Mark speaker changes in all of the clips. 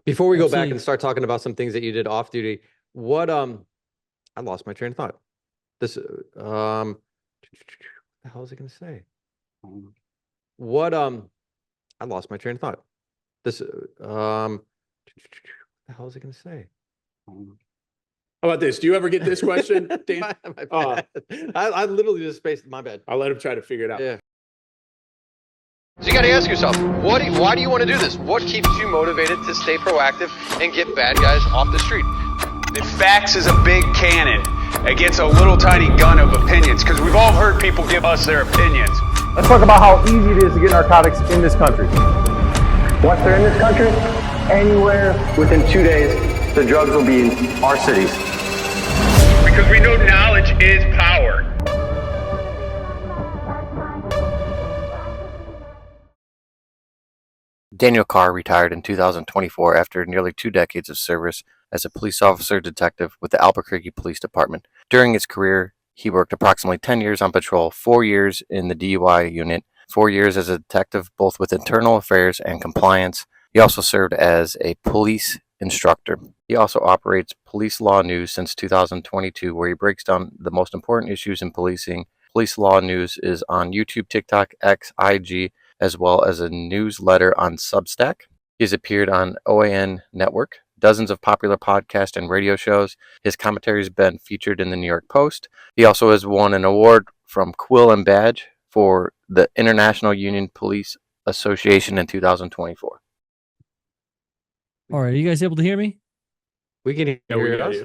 Speaker 1: Before we go back
Speaker 2: Absolutely.
Speaker 1: and start talking about some things that you did off duty, what I lost my train of thought. This what the hell was I gonna say? What I lost my train of thought. This what the hell was I gonna say?
Speaker 3: How about this? Do you ever get this question, Dan?
Speaker 1: My bad. I literally just spaced my bad.
Speaker 3: I'll let him try to figure it out.
Speaker 1: Yeah. So you got to ask yourself, why do you want to do this? What keeps you motivated to stay proactive and get bad guys off the street?
Speaker 4: The facts is a big cannon against a little tiny gun of opinions, because we've all heard people give us their opinions.
Speaker 5: Let's talk about how easy it is to get narcotics in this country. Once they're in this country, anywhere within 2 days, the drugs will be in our cities.
Speaker 4: Because we know knowledge is power.
Speaker 6: Daniel Carr retired in 2024 after nearly 2 decades of service as a police officer detective with the Albuquerque Police Department. During his career, he worked approximately 10 years on patrol, 4 years in the DUI unit, 4 years as a detective both with internal affairs and compliance. He also served as a police instructor. He also operates Police Law News since 2022, where he breaks down the most important issues in policing. Police Law News is on YouTube, TikTok, X, IG, as well as a newsletter on Substack. He has appeared on OAN Network, dozens of popular podcasts and radio shows. His commentary has been featured in the New York Post. He also has won an award from Quill and Badge for the International Union Police Association in 2024.
Speaker 2: All right. Are you guys able to hear me?
Speaker 1: We can hear us.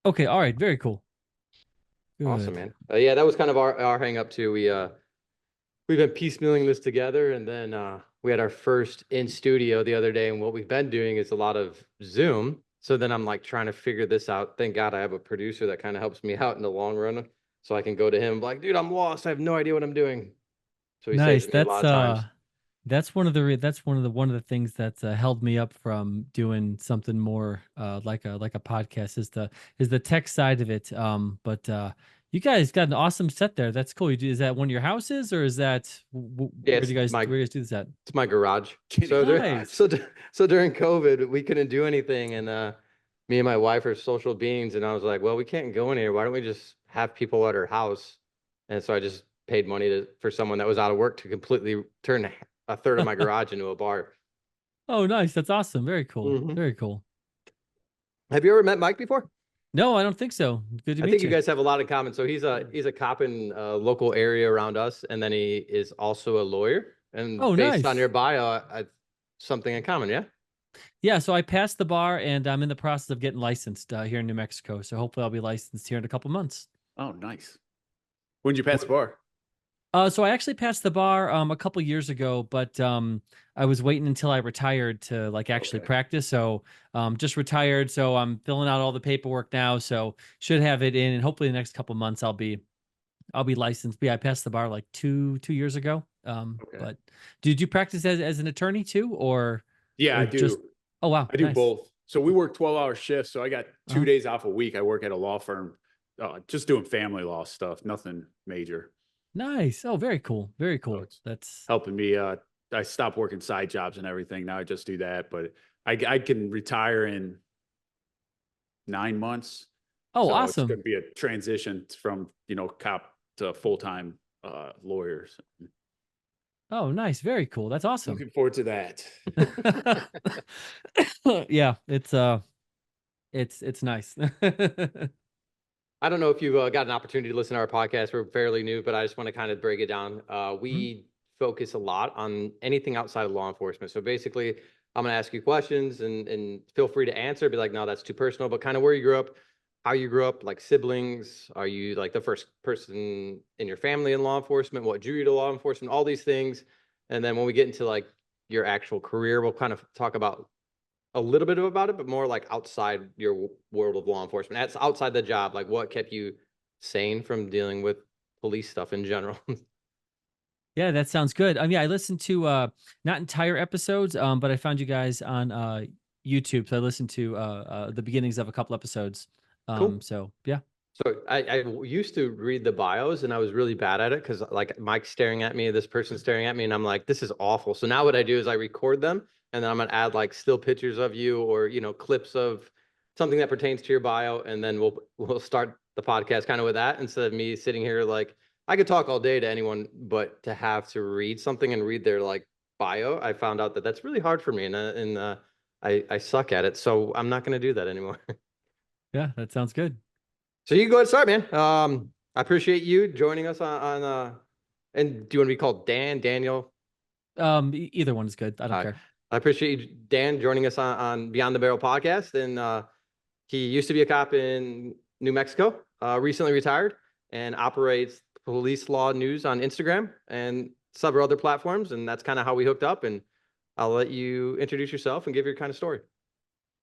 Speaker 2: Okay. All right. Very cool. Good.
Speaker 1: Awesome, man. Yeah, that was kind of our hang up too. We've been piecemealing this together, and then we had our first in studio the other day, and what we've been doing is a lot of Zoom. So then I'm like trying to figure this out. Thank God I have a producer that kind of helps me out in the long run, so I can go to him like, dude, I'm lost. I have no idea what I'm doing. So he
Speaker 2: Nice.
Speaker 1: saves me a lot of times.
Speaker 2: That's one of the things that's held me up from doing something more like a podcast is the tech side of it. But you guys got an awesome set there. That's cool. Is that one of your houses, or is that
Speaker 1: Yeah,
Speaker 2: where do you guys do this at?
Speaker 1: It's my garage.
Speaker 2: Nice.
Speaker 1: So during COVID, we couldn't do anything, and me and my wife are social beings, and I was like, well, we can't go in here. Why don't we just have people at our house? And so I just paid money for someone that was out of work to completely turn a third of my garage into a bar.
Speaker 2: Oh, nice. That's awesome. Very cool.
Speaker 1: Mhm.
Speaker 2: Very cool.
Speaker 1: Have you ever met Mike before?
Speaker 2: No, I don't think so. Good to
Speaker 1: I
Speaker 2: meet
Speaker 1: think
Speaker 2: you.
Speaker 1: you guys have a lot in common. So he's a cop in a local area around us, and then he is also a lawyer. And
Speaker 2: Oh,
Speaker 1: based on
Speaker 2: nice.
Speaker 1: your bio, something in common, yeah?
Speaker 2: Yeah, so I passed the bar and I'm in the process of getting licensed here in New Mexico. So hopefully I'll be licensed here in a couple months.
Speaker 3: Oh, nice. When'd you pass the bar?
Speaker 2: So I actually passed the bar a couple years ago, but I was waiting until I retired to like actually practice. So just retired, so I'm filling out all the paperwork now. So should have it in, and hopefully the next couple months I'll be licensed. But yeah, I passed the bar like two years ago. But did you practice as an attorney too, or
Speaker 3: Yeah, I do.
Speaker 2: just? Oh wow,
Speaker 3: I do
Speaker 2: nice.
Speaker 3: both. So we work 12-hour shifts. So I got 2 days off a week. I work at a law firm, just doing family law stuff, nothing major.
Speaker 2: Nice. Oh, very cool. Very cool.
Speaker 3: So it's
Speaker 2: That's
Speaker 3: helping me. I stopped working side jobs and everything. Now I just do that. But I can retire in 9 months.
Speaker 2: oh,
Speaker 3: So it's
Speaker 2: awesome.
Speaker 3: going to be a transition from, cop to full-time lawyers.
Speaker 2: Oh, nice. Very cool. That's awesome.
Speaker 3: Looking forward to that.
Speaker 2: Yeah, it's nice.
Speaker 1: I don't know if you've got an opportunity to listen to our podcast. We're fairly new, but I just want to kind of break it down. We focus a lot on anything outside of law enforcement. So basically, I'm going to ask you questions and feel free to answer. Be like, no, that's too personal, but kind of where you grew up, how you grew up, like siblings. Are you like the first person in your family in law enforcement? What drew you to law enforcement? All these things. And then when we get into like your actual career, we'll kind of talk about a little bit about it, but more like outside your world of law enforcement. That's outside the job. Like what kept you sane from dealing with police stuff in general?
Speaker 2: Yeah, that sounds good. Yeah, I listened to not entire episodes, but I found you guys on YouTube. So I listened to the beginnings of a couple episodes.
Speaker 1: Cool.
Speaker 2: So yeah.
Speaker 1: So I used to read the bios and I was really bad at it because like Mike's staring at me, this person's staring at me, and I'm like, this is awful. So now what I do is I record them and then I'm gonna add like still pictures of you or clips of something that pertains to your bio, and then we'll start the podcast kind of with that instead of me sitting here like I could talk all day to anyone, but to have to read something and read their like bio, I found out that that's really hard for me, and I suck at it, so I'm not gonna do that anymore.
Speaker 2: Yeah, that sounds good.
Speaker 1: So you can go ahead and start, man. I appreciate you joining us on and do you want to be called Dan, Daniel?
Speaker 2: Either one is good. I don't care.
Speaker 1: I appreciate you, Dan, joining us on Beyond the Barrel podcast. And he used to be a cop in New Mexico, recently retired, and operates police law news on Instagram and several other platforms. And that's kind of how we hooked up. And I'll let you introduce yourself and give your kind of story.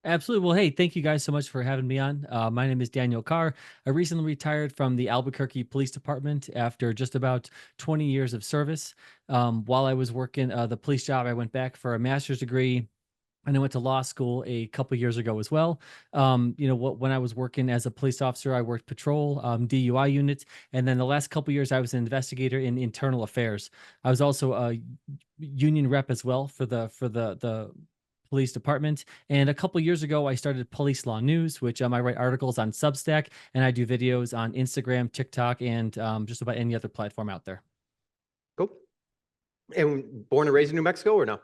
Speaker 2: Absolutely. Well, hey, thank you guys so much for having me on. My name is Daniel Carr. I recently retired from the Albuquerque Police Department after just about 20 years of service. While I was working the police job, I went back for a master's degree. And I went to law school a couple years ago as well. When I was working as a police officer, I worked patrol, DUI units, and then the last couple years I was an investigator in internal affairs. I was also a union rep as well for the police department. And a couple years ago, I started Police Law News, which I write articles on Substack, and I do videos on Instagram, TikTok, and just about any other platform out there.
Speaker 1: Cool. And born and raised in New Mexico or no?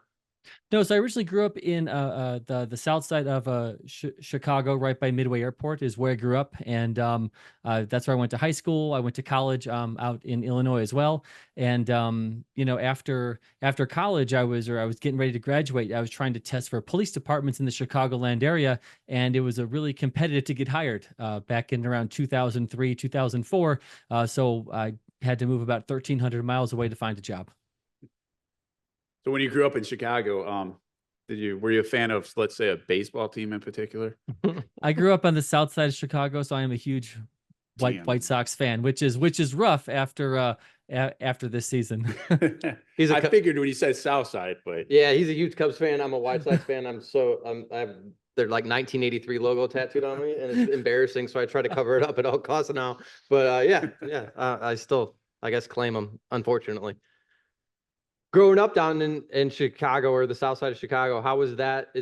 Speaker 2: No, so I originally grew up in the south side of Chicago, right by Midway Airport, is where I grew up, and that's where I went to high school. I went to college out in Illinois as well, and after college, I was getting ready to graduate. I was trying to test for police departments in the Chicagoland area, and it was a really competitive to get hired back in around 2003, 2004. So I had to move about 1,300 miles away to find a job.
Speaker 3: So when you grew up in Chicago, were you a fan of, let's say, a baseball team in particular?
Speaker 2: I grew up on the south side of Chicago, so I am a huge White Sox fan, which is rough after this season.
Speaker 3: I figured when you said south side, but
Speaker 1: yeah, he's a huge Cubs fan. I'm a White Sox fan. I have their like 1983 logo tattooed on me, and it's embarrassing, so I try to cover it up at all costs now. But I still, I guess, claim them, unfortunately. Growing up down in Chicago or the south side of Chicago, how was that?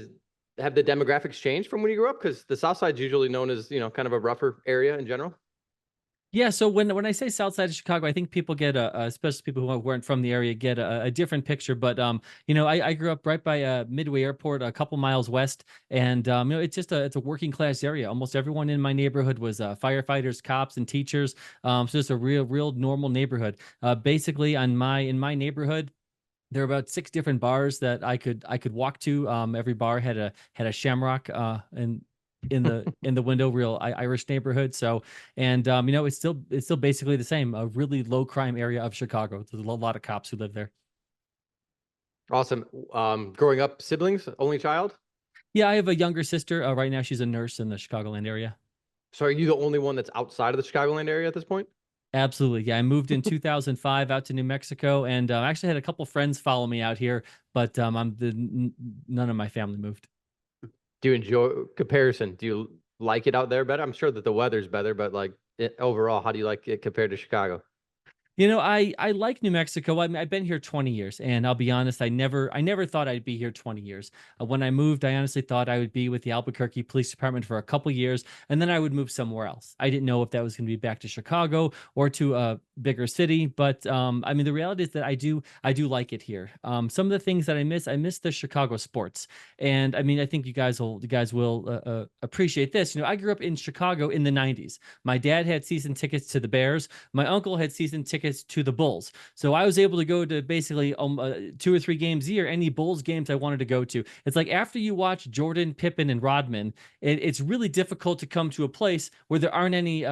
Speaker 1: Have the demographics changed from when you grew up? Because the south side is usually known as, kind of a rougher area in general.
Speaker 2: Yeah, so when I say south side of Chicago, I think people get especially people who weren't from the area get a different picture. But I grew up right by Midway Airport, a couple miles west, and it's just it's a working class area. Almost everyone in my neighborhood was firefighters, cops, and teachers. So it's a real normal neighborhood. Basically, in my neighborhood, there are about 6 different bars that I could walk to. Every bar had a shamrock in the window, real Irish neighborhood. So, and it's still basically the same, a really low crime area of Chicago. There's a lot of cops who live there.
Speaker 1: Awesome. Growing up, siblings, only child?
Speaker 2: Yeah, I have a younger sister. Right now she's a nurse in the Chicagoland area.
Speaker 1: So are you the only one that's outside of the Chicagoland area at this point?
Speaker 2: Absolutely. Yeah. I moved in 2005 out to New Mexico, and I actually had a couple friends follow me out here, but none of my family moved.
Speaker 1: Do you enjoy comparison? Do you like it out there better? I'm sure that the weather's better, but like overall, how do you like it compared to Chicago?
Speaker 2: I like New Mexico. I mean, I've been here 20 years, and I'll be honest, I never thought I'd be here 20 years. When I moved, I honestly thought I would be with the Albuquerque Police Department for a couple years, and then I would move somewhere else. I didn't know if that was going to be back to Chicago or to a bigger city, but I mean, the reality is that I do like it here. Some of the things that I miss the Chicago sports, and I mean, I think you guys will appreciate this. I grew up in Chicago in the 90s. My dad had season tickets to the Bears. My uncle had season tickets to the Bulls. So I was able to go to basically 2 or 3 games a year, any Bulls games I wanted to go to. It's like after you watch Jordan, Pippen, and Rodman, it's really difficult to come to a place where there aren't any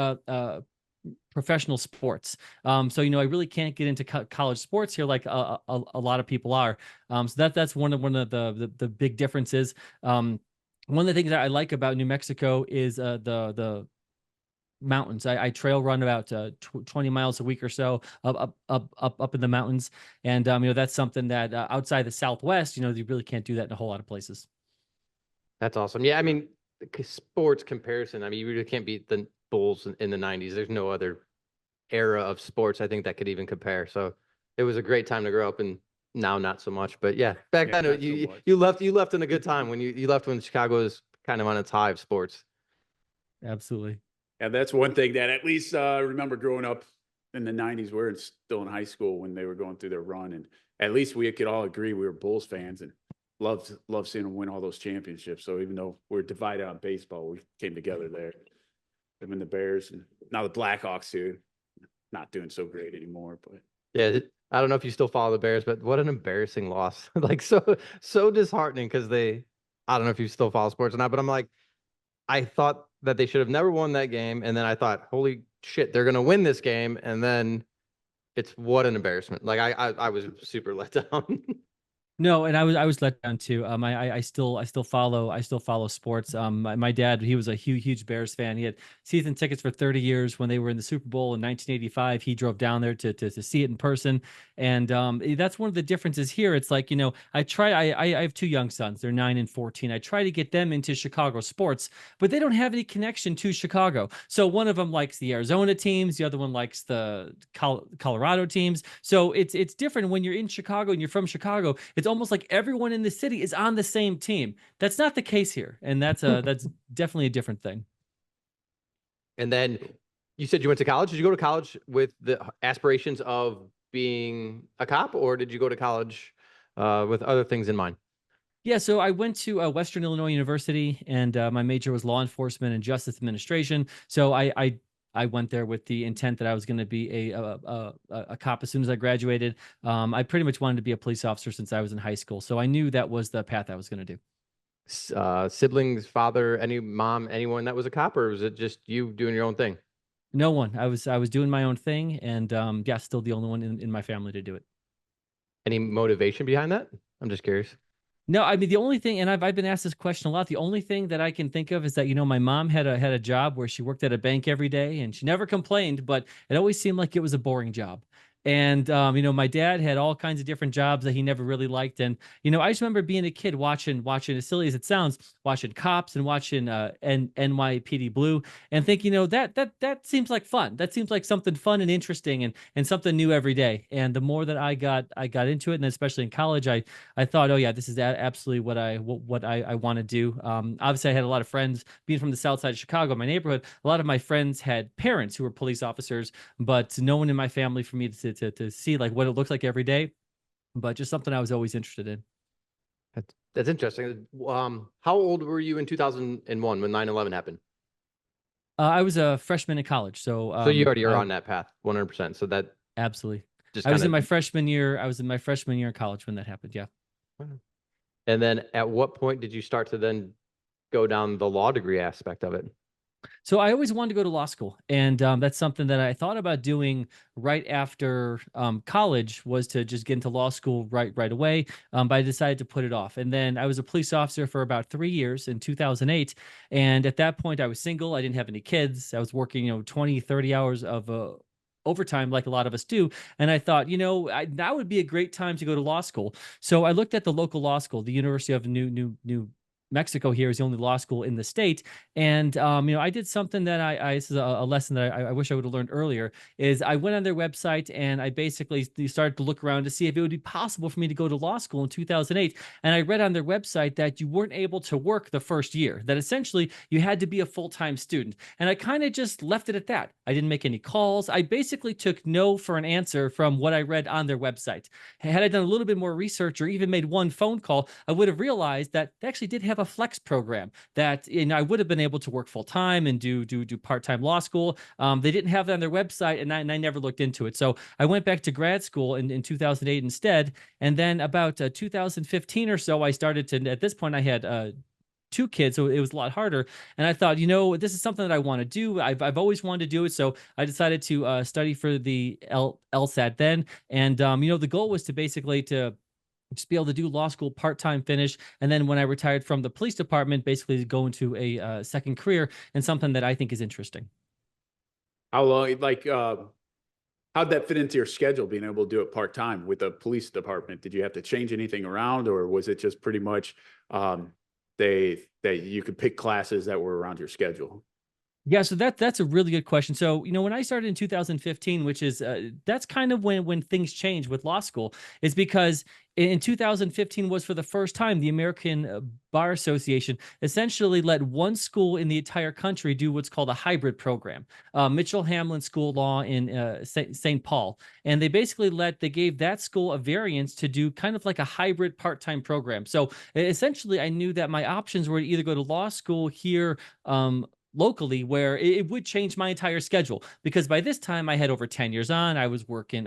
Speaker 2: professional sports. So I really can't get into college sports here like a lot of people are. So that's one of the big differences. One of the things that I like about New Mexico is the mountains. I trail run about 20 miles a week or so up in the mountains, and that's something that outside the Southwest, you really can't do that in a whole lot of places.
Speaker 1: That's awesome. Yeah, I mean, sports comparison. I mean, you really can't beat the Bulls in the 90s. There's no other era of sports I think that could even compare. So it was a great time to grow up in Now, not so much, but yeah, back
Speaker 3: Yeah,
Speaker 1: then
Speaker 3: not so
Speaker 1: you
Speaker 3: much.
Speaker 1: you left in a good time when you left when Chicago was kind of on its high of sports.
Speaker 2: Absolutely.
Speaker 3: And that's one thing that at least remember growing up in the 90s, we were still in high school when they were going through their run. And at least we could all agree we were Bulls fans and loved seeing them win all those championships. So even though we're divided on baseball, we came together there. Them and the Bears, and now the Blackhawks too. Not doing so great anymore, but
Speaker 1: Yeah, I don't know if you still follow the Bears, but what an embarrassing loss! Like so disheartening because I don't know if you still follow sports or not, but I'm like, I thought that they should have never won that game, and then I thought, holy shit, they're gonna win this game, and then it's what an embarrassment. Like I was super let down.
Speaker 2: No, and I was let down too. I still follow sports. My dad, he was a huge Bears fan. He had season tickets for 30 years. When they were in the Super Bowl in 1985, he drove down there to see it in person. And that's one of the differences here. It's like, I have two young sons. They're 9 and 14. I try to get them into Chicago sports, but they don't have any connection to Chicago. So one of them likes the Arizona teams, the other one likes the Colorado teams. So it's different when you're in Chicago and you're from Chicago. It's almost like everyone in the city is on the same team. That's not the case here, and that's definitely a different thing.
Speaker 1: And then you said you went to college. Did you go to college with the aspirations of being a cop, or did you go to college with other things in mind?
Speaker 2: Yeah, so I went to Western Illinois University, and my major was law enforcement and justice administration. So I went there with the intent that I was going to be a cop as soon as I graduated. I pretty much wanted to be a police officer since I was in high school, so I knew that was the path I was going to do.
Speaker 1: Siblings, father, any mom, anyone that was a cop, or was it just you doing your own thing?
Speaker 2: No one. I was doing my own thing, and yeah, still the only one in my family to do it.
Speaker 1: Any motivation behind that? I'm just curious.
Speaker 2: No, I mean the only thing, and I've been asked this question a lot. The only thing that I can think of is that my mom had a job where she worked at a bank every day, and she never complained, but it always seemed like it was a boring job. And my dad had all kinds of different jobs that he never really liked, and I just remember being a kid watching, as silly as it sounds, watching Cops and watching NYPD Blue, and thinking, that seems like fun. That seems like something fun and interesting, and something new every day. And the more that I got into it, and especially in college, I thought, oh yeah, this is absolutely what I want to do. Obviously, I had a lot of friends being from the south side of Chicago, my neighborhood. A lot of my friends had parents who were police officers, but no one in my family for me to see like what it looks like every day. But just something I was always interested in.
Speaker 1: That's interesting. How old were you in 2001 when 9/11 happened?
Speaker 2: I was a freshman in college, so
Speaker 1: So you already are on that path, 100%. So that
Speaker 2: absolutely.
Speaker 1: just
Speaker 2: I was in
Speaker 1: kinda-
Speaker 2: my freshman year. I was in my freshman year in college when that happened. Yeah.
Speaker 1: And then at what point did you start to then go down the law degree aspect of it?
Speaker 2: So I always wanted to go to law school, and that's something that I thought about doing right after college, was to just get into law school right away. But I decided to put it off, and then I was a police officer for about 3 years in 2008. And at that point, I was single. I didn't have any kids. I was working 20, 30 hours of overtime like a lot of us do. And I thought, that would be a great time to go to law school. So I looked at the local law school. The University of New Mexico here is the only law school in the state. And, I did something that this is a lesson that I wish I would have learned earlier, is I went on their website and I basically started to look around to see if it would be possible for me to go to law school in 2008. And I read on their website that you weren't able to work the first year, that essentially you had to be a full-time student. And I kind of just left it at that. I didn't make any calls. I basically took no for an answer from what I read on their website. Had I done a little bit more research or even made one phone call, I would have realized that they actually did have a flex program that I would have been able to work full time and do part-time law school. They didn't have that on their website, and I never looked into it. So I went back to grad school in 2008 instead. And then about 2015 or so, I started to, at this point I had 2 kids, so it was a lot harder. And I thought, this is something that I want to do. I've always wanted to do it. So I decided to study for the LSAT then. And, the goal was to basically to just be able to do law school part-time finish. And then when I retired from the police department, basically go into a second career and something that I think is interesting.
Speaker 3: how long, how'd that fit into your schedule, being able to do it part-time with the police department? Did you have to change anything around, or was it just pretty much that you could pick classes that were around your schedule?
Speaker 2: Yeah, so that's a really good question. So, when I started in 2015, which is that's kind of when things change with law school, is because in 2015 was for the first time the American Bar Association essentially let one school in the entire country do what's called a hybrid program. Mitchell Hamlin School of Law in St. Paul, and they gave that school a variance to do kind of like a hybrid part-time program. So essentially, I knew that my options were to either go to law school here. Locally, where it would change my entire schedule, because by this time I had over 10 years on. I was working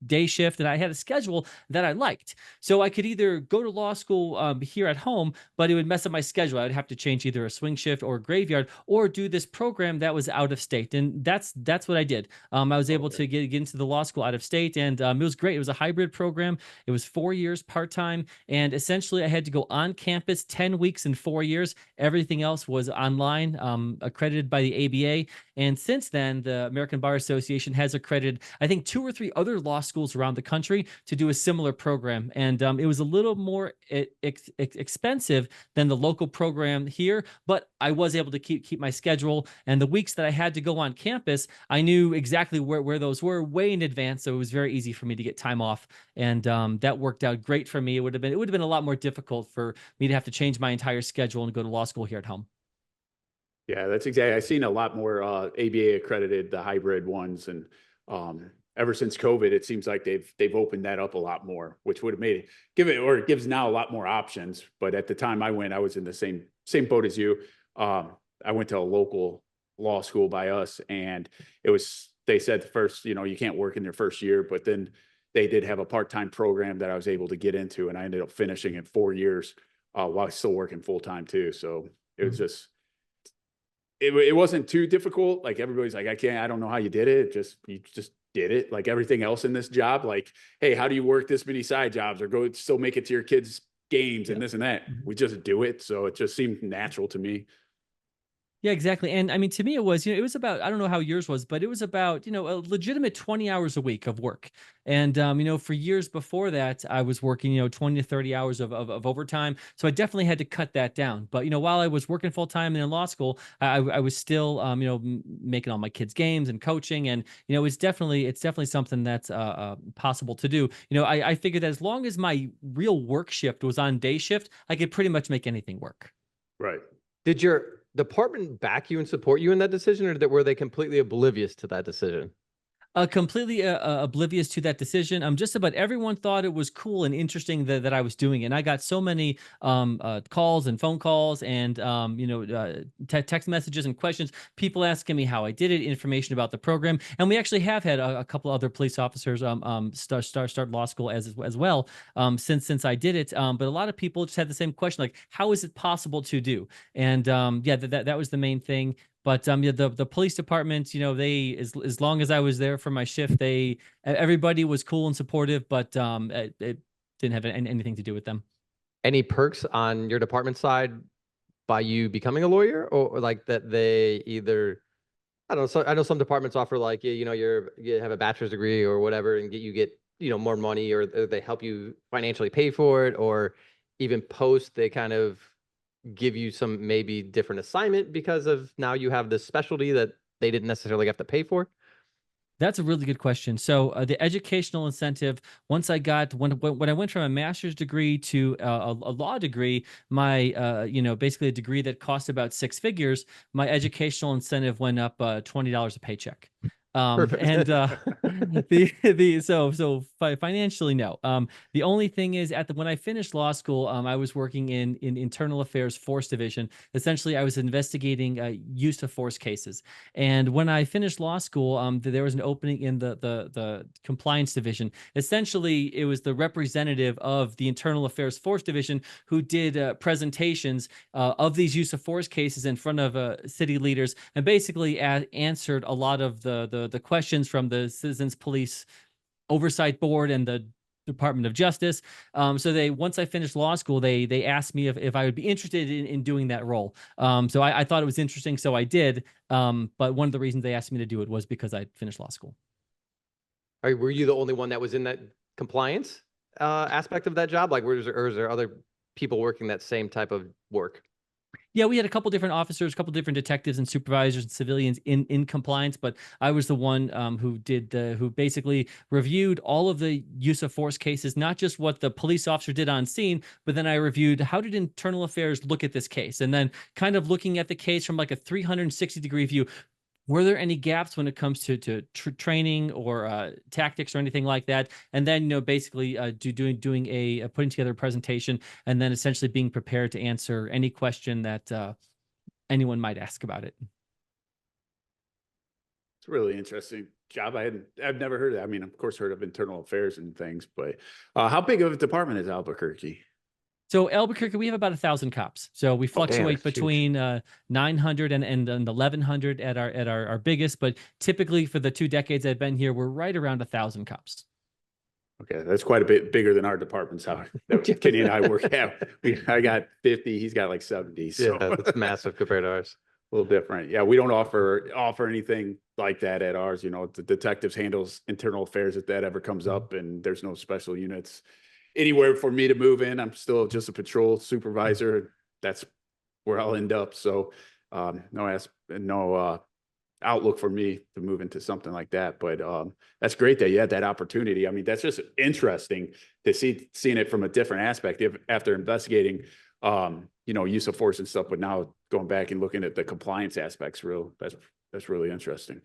Speaker 2: day shift, and I had a schedule that I liked. So I could either go to law school here at home, but it would mess up my schedule. I would have to change either a swing shift or a graveyard, or do this program that was out of state. And that's what I did. I was able to get into the law school out of state, and it was great. It was a hybrid program. It was 4 years part-time, and essentially I had to go on campus 10 weeks in 4 years. Everything else was online, accredited by the ABA. And since then, the American Bar Association has accredited, I think, 2 or 3 other law schools around the country to do a similar program. And it was a little more expensive than the local program here, but I was able to keep my schedule. And the weeks that I had to go on campus, I knew exactly where those were way in advance, so it was very easy for me to get time off. And that worked out great for me. It would have been a lot more difficult for me to have to change my entire schedule and go to law school here at home.
Speaker 3: Yeah, that's exactly. I've seen a lot more ABA accredited, the hybrid ones, and ever since COVID, it seems like they've opened that up a lot more, which would have made it gives now a lot more options. But at the time I went, I was in the same boat as you. I went to a local law school by us, and they said first, you can't work in your first year, but then they did have a part-time program that I was able to get into, and I ended up finishing in 4 years while still working full-time too. So it was just. It wasn't too difficult. Like, everybody's like, I don't know how you did it. You just did it. Like everything else in this job. Like, hey, how do you work this many side jobs or go still make it to your kids' games and this and that? We just do it. So it just seemed natural to me.
Speaker 2: Yeah, exactly. And I mean, to me, it was, it was about, I don't know how yours was, but it was about, a legitimate 20 hours a week of work. And, for years before that, I was working, 20 to 30 hours of overtime. So I definitely had to cut that down. But, while I was working full time and in law school, I was still, making all my kids' games and coaching. And, it's definitely something that's possible to do. I figured that as long as my real work shift was on day shift, I could pretty much make anything work.
Speaker 3: Right.
Speaker 1: Did your department back you and support you in that decision, or were they completely oblivious to that decision?
Speaker 2: Completely oblivious to that decision. Just about everyone thought it was cool and interesting that I was doing it. And I got so many calls and phone calls and text messages and questions, people asking me how I did it, information about the program. And we actually have had a couple other police officers start law school as well since I did it. But a lot of people just had the same question, like, how is it possible to do? And that was the main thing. But the police department, they as long as I was there for my shift, everybody was cool and supportive, but it didn't have anything to do with them.
Speaker 1: Any perks on your department side by you becoming a lawyer, or like that they either, I don't know. So I know some departments offer like, you have a bachelor's degree or whatever, and you get more money, or they help you financially pay for it, or even post they kind of give you some maybe different assignment because of now you have this specialty that they didn't necessarily have to pay for?
Speaker 2: That's a really good question. So the educational incentive, once when I went from a master's degree to a law degree, my basically a degree that cost about 6 figures, my educational incentive went up $20 a paycheck. And financially, no. The only thing is when I finished law school, I was working in internal affairs force division. Essentially, I was investigating use of force cases. And when I finished law school, there was an opening in the compliance division. Essentially, it was the representative of the internal affairs force division who did presentations of these use of force cases in front of city leaders, and basically answered a lot of the questions from the Citizens Police Oversight Board and the Department of Justice. So once I finished law school, they asked me if I would be interested in doing that role. So I thought it was interesting, so I did. But one of the reasons they asked me to do it was because I finished law school.
Speaker 1: Were you the only one that was in that compliance aspect of that job? Like, or is there other people working that same type of work?
Speaker 2: Yeah, we had a couple different officers, a couple different detectives and supervisors and civilians in compliance, but I was the one who basically reviewed all of the use of force cases, not just what the police officer did on scene, but then I reviewed how did internal affairs look at this case, and then kind of looking at the case from like a 360-degree view. Were there any gaps when it comes to training or tactics or anything like that? And then, basically doing a putting together a presentation and then essentially being prepared to answer any question that anyone might ask about it.
Speaker 3: It's a really interesting job. I've never heard of that. I mean, of course, heard of internal affairs and things, but how big of a department is Albuquerque?
Speaker 2: So Albuquerque, we have about 1,000 cops. So we fluctuate
Speaker 1: that's
Speaker 2: between 900 and 1,100 at our biggest. But typically for the 2 decades I've been here, we're right around 1,000 cops.
Speaker 3: Okay, that's quite a bit bigger than our departments. How Kenny and I work at. I got 50, he's got like 70. So
Speaker 1: Yeah, that's massive compared to ours.
Speaker 3: a little different. Yeah, we don't offer anything like that at ours. The detectives handles internal affairs if that ever comes up, and there's no special units anywhere for me to move in. I'm still just a patrol supervisor. That's where I'll end up. So no outlook for me to move into something like that. But that's great that you had that opportunity. I mean, that's just interesting to seeing it from a different aspect after investigating use of force and stuff, but now going back and looking at the compliance aspects, that's really interesting.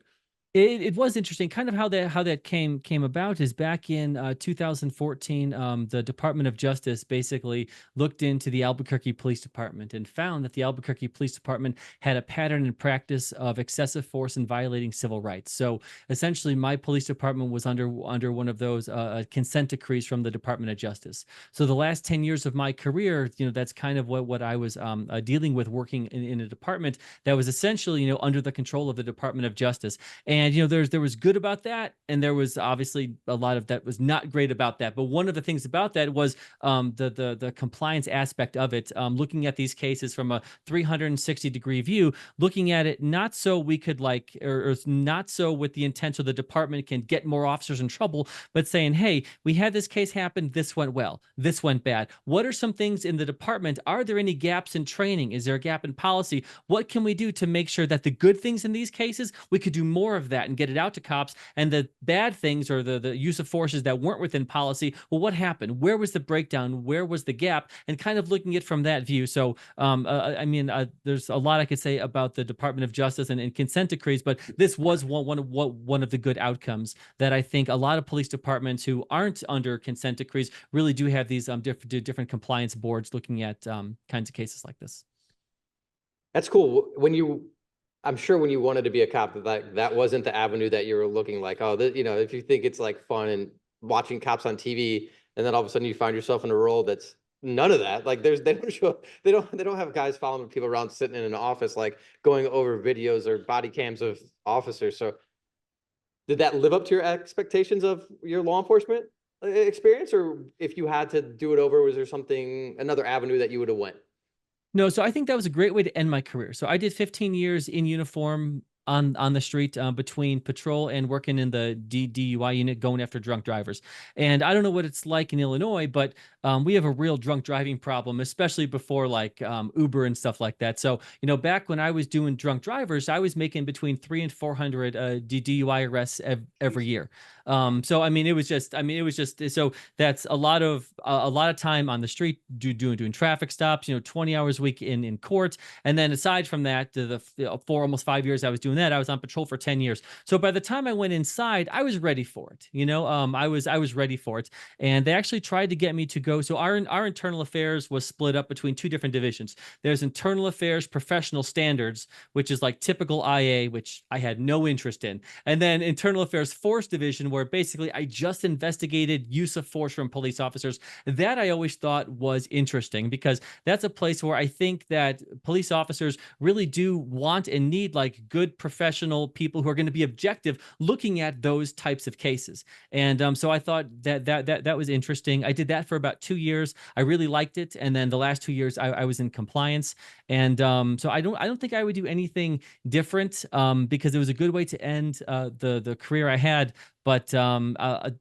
Speaker 2: It was interesting, kind of how that came about is back in 2014. The Department of Justice basically looked into the Albuquerque Police Department and found that the Albuquerque Police Department had a pattern and practice of excessive force and violating civil rights. So essentially, my police department was under one of those consent decrees from the Department of Justice. So the last 10 years of my career, that's kind of what I was dealing with, working in a department that was essentially under the control of the Department of Justice. And there was good about that, and there was obviously a lot of that was not great about that. But one of the things about that was the compliance aspect of it, looking at these cases from a 360-degree view, looking at it not so we could or not so with the intent so the department can get more officers in trouble, but saying, hey, we had this case happen, this went well, this went bad. What are some things in the department? Are there any gaps in training? Is there a gap in policy? What can we do to make sure that the good things in these cases, we could do more of that and get it out to cops, and the bad things or the use of forces that weren't within policy, well, what happened? Where was the breakdown? Where was the gap? And kind of looking at it from that view. So there's a lot I could say about the Department of Justice and consent decrees, but this was one of the good outcomes that I think a lot of police departments who aren't under consent decrees really do have these different compliance boards looking at kinds of cases like this.
Speaker 1: That's cool. I'm sure when you wanted to be a cop, that wasn't the avenue that you were looking like, if you think it's like fun and watching cops on TV, and then all of a sudden you find yourself in a role that's none of that. Like they don't have guys following people around sitting in an office, like going over videos or body cams of officers. So did that live up to your expectations of your law enforcement experience? Or if you had to do it over, was there another avenue that you would have went?
Speaker 2: No, so I think that was a great way to end my career. So I did 15 years in uniform on the street between patrol and working in the DUI unit, going after drunk drivers. And I don't know what it's like in Illinois, but we have a real drunk driving problem, especially before Uber and stuff like that. So, back when I was doing drunk drivers, I was making between 300 and 400 DUI arrests every year. So it was just so that's a lot of time on the street doing traffic stops, 20 hours a week in court. And then aside from that, for almost 5 years I was doing that, I was on patrol for 10 years. So by the time I went inside, I was ready for it. I was ready for it. And they actually tried to get me to go. So our internal affairs was split up between 2 different divisions. There's internal affairs professional standards, which is like typical IA, which I had no interest in. And then internal affairs force division, where basically I just investigated use of force from police officers. That I always thought was interesting, because that's a place where I think that police officers really do want and need good professional people who are going to be objective looking at those types of cases. And so I thought that was interesting. I did that for about 2 years. I really liked it. And then the last 2 years I was in compliance. And so I don't think I would do anything different, because it was a good way to end the career I had. But the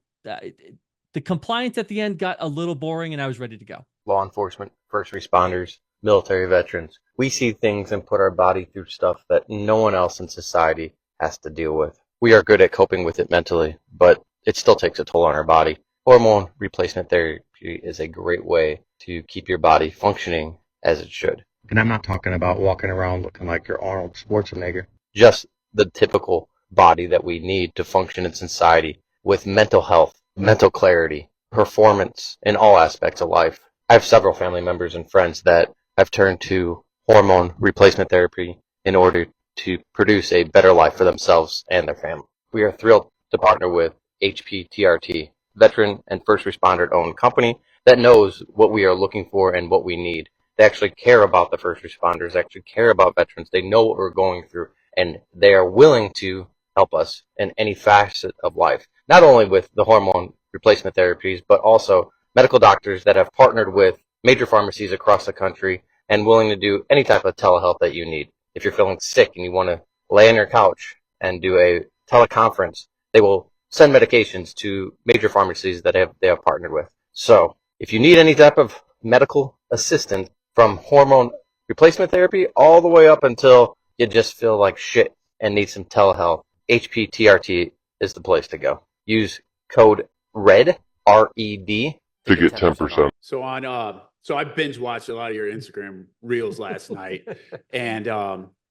Speaker 2: compliance at the end got a little boring, and I was ready to go.
Speaker 6: Law enforcement, first responders, military veterans, We see things and put our body through stuff that no one else in society has to deal with. We are good at coping with it mentally, but it still takes a toll on our body. Hormone replacement therapy is a great way to keep your body functioning as it should. And I'm not talking about walking around looking like you're Arnold Schwarzenegger. Just the typical body that we need to function in society with mental health, mental clarity, performance in all aspects of life. I have several family members and friends that have turned to hormone replacement therapy in order to produce a better life for themselves and their family. We are thrilled to partner with HPTRT, veteran and first responder owned company that knows what we are looking for and what we need. They actually care about the first responders, they actually care about veterans. They know what we're going through, and they are willing to help us in any facet of life, not only with the hormone replacement therapies, but also medical doctors that have partnered with major pharmacies across the country and willing to do any type of telehealth that you need. If you're feeling sick and you want to lay on your couch and do a teleconference, they will send medications to major pharmacies that they have partnered with. So if you need any type of medical assistance, from hormone replacement therapy all the way up until you just feel like shit and need some telehealth, HPTRT is the place to go. Use code RED, R-E-D,
Speaker 7: to get 10%.
Speaker 3: So so I binge watched a lot of your Instagram reels last night, and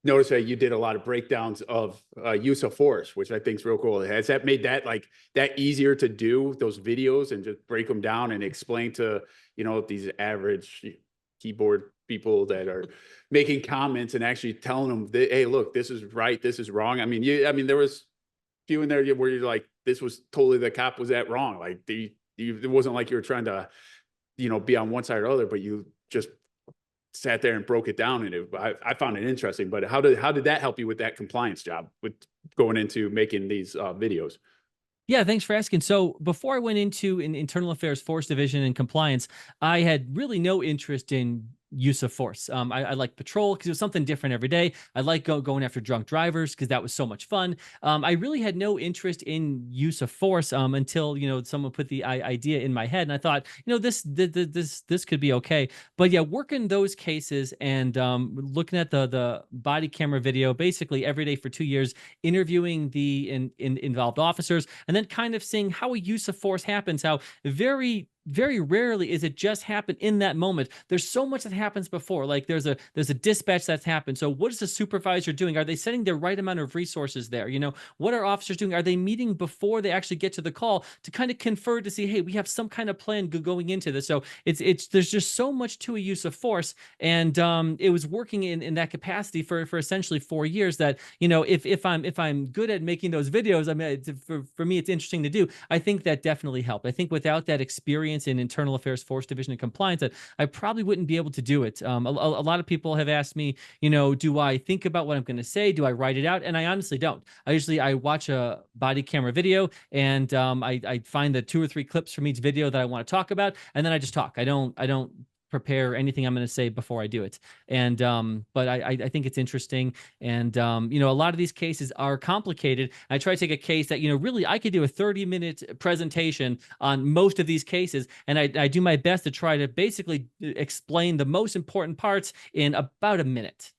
Speaker 3: noticed that you did a lot of breakdowns of use of force, which I think is real cool. Has that made that easier to do, those videos, and just break them down and explain to, these average keyboard people that are making comments and actually telling them that, hey, look, this is right, this is wrong? I mean, there was a few in there where you're like, this was totally, the cop was that wrong. Like it wasn't like you were trying to, be on one side or the other, but you just sat there and broke it down. And I found it interesting. But how did that help you with that compliance job, with going into making these videos?
Speaker 2: Yeah, thanks for asking. So before I went into an internal affairs force division and compliance, I had really no interest in use of force. I like patrol because it was something different every day. I like going after drunk drivers because that was so much fun. I really had no interest in use of force until someone put the idea in my head, and I thought, this could be okay. But yeah, working those cases and looking at the body camera video basically every day for 2 years, interviewing the involved officers, and then kind of seeing how a use of force happens, how very rarely is it just happen in that moment. There's so much that happens before. Like there's a dispatch that's happened. So what is the supervisor doing? Are they setting the right amount of resources there? What are officers doing? Are they meeting before they actually get to the call to kind of confer to see, hey, we have some kind of plan going into this? So it's there's just so much to a use of force. And it was working in that capacity for essentially 4 years that, if I'm good at making those videos, I mean, for me, it's interesting to do. I think that definitely helped. I think without that experience in internal affairs force division and compliance, that I probably wouldn't be able to do it. A lot of people have asked me, do I think about what I'm going to say? Do I write it out? And I honestly don't. I watch a body camera video, and I find the 2 or 3 clips from each video that I want to talk about, and then I just talk. I don't prepare anything I'm going to say before I do it. And but I think it's interesting. And a lot of these cases are complicated. I try to take a case that really I could do a 30-minute presentation on most of these cases, and I do my best to try to basically explain the most important parts in about a minute.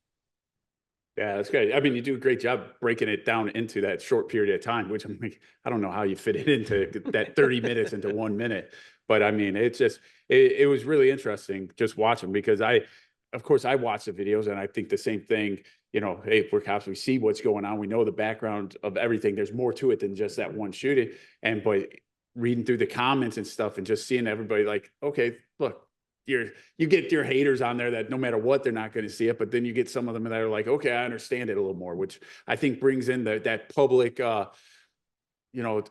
Speaker 3: Yeah, that's great. I mean, you do a great job breaking it down into that short period of time, which I'm like, I don't know how you fit it into that 30 minutes into 1 minute. But I mean, it's just, it was really interesting just watching, because of course, I watch the videos and I think the same thing, hey, if we're cops, we see what's going on. We know the background of everything. There's more to it than just that one shooting. But reading through the comments and stuff and just seeing everybody like, okay, look, you get your haters on there that no matter what, they're not going to see it. But then you get some of them that are like, okay, I understand it a little more, which I think brings in that public,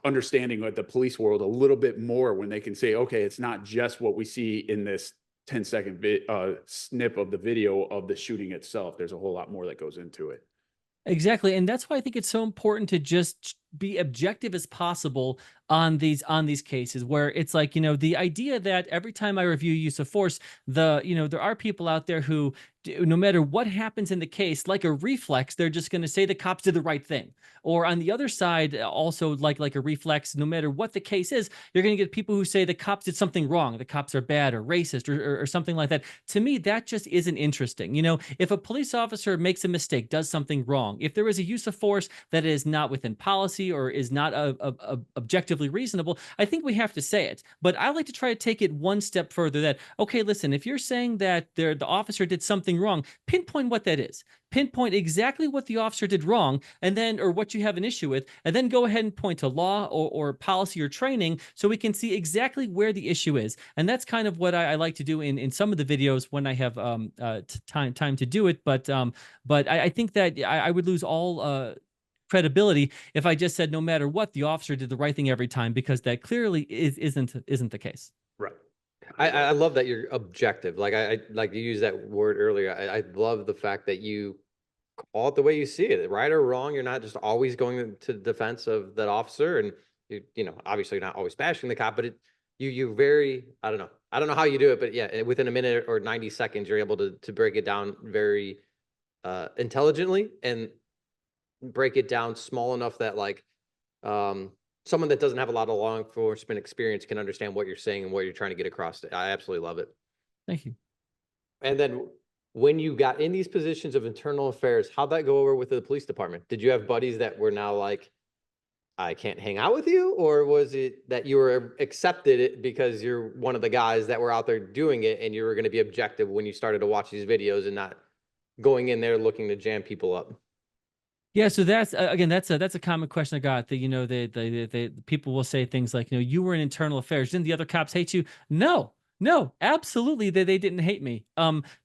Speaker 3: understanding of the police world a little bit more, when they can say, okay, it's not just what we see in this 10-second snip of the video of the shooting itself. There's a whole lot more that goes into it.
Speaker 2: Exactly. And that's why I think it's so important to just be objective as possible on these cases, where it's like, the idea that every time I review use of force, there are people out there who, no matter what happens in the case, like a reflex, they're just going to say the cops did the right thing. Or on the other side, also like a reflex, no matter what the case is, you're going to get people who say the cops did something wrong, the cops are bad or racist or something like that. To me, that just isn't interesting. If a police officer makes a mistake, does something wrong, if there is a use of force that is not within policy or is not objectively reasonable, I think we have to say it. But I like to try to take it one step further, that, okay, listen, if you're saying that the officer did something wrong, pinpoint what that is. Pinpoint exactly what the officer did wrong, and then, or what you have an issue with, and then go ahead and point to law or policy or training, so we can see exactly where the issue is. And that's kind of what I like to do in some of the videos when I have time to do it. But I think that I would lose all credibility if I just said no matter what, the officer did the right thing every time, because that clearly isn't the case.
Speaker 1: Right. I love that you're objective. Like I like you used that word earlier. I love the fact that you call it the way you see it, right or wrong. You're not just always going to the defense of that officer, and obviously you're not always bashing the cop, but you very, I don't know how you do it, but yeah, within a minute or 90 seconds, you're able to break it down very intelligently, and break it down small enough that like someone that doesn't have a lot of law enforcement experience can understand what you're saying and what you're trying to get across. I absolutely love it.
Speaker 2: Thank you.
Speaker 1: And then when you got in these positions of internal affairs, how'd that go over with the police department? Did you have buddies that were now like, I can't hang out with you? Or was it that you were accepted it because you're one of the guys that were out there doing it, and you were going to be objective when you started to watch these videos and not going in there looking to jam people up?
Speaker 2: Yeah, so that's again, that's a common question I got. That the people will say things like, you were in internal affairs, didn't the other cops hate you? No, absolutely, they didn't hate me.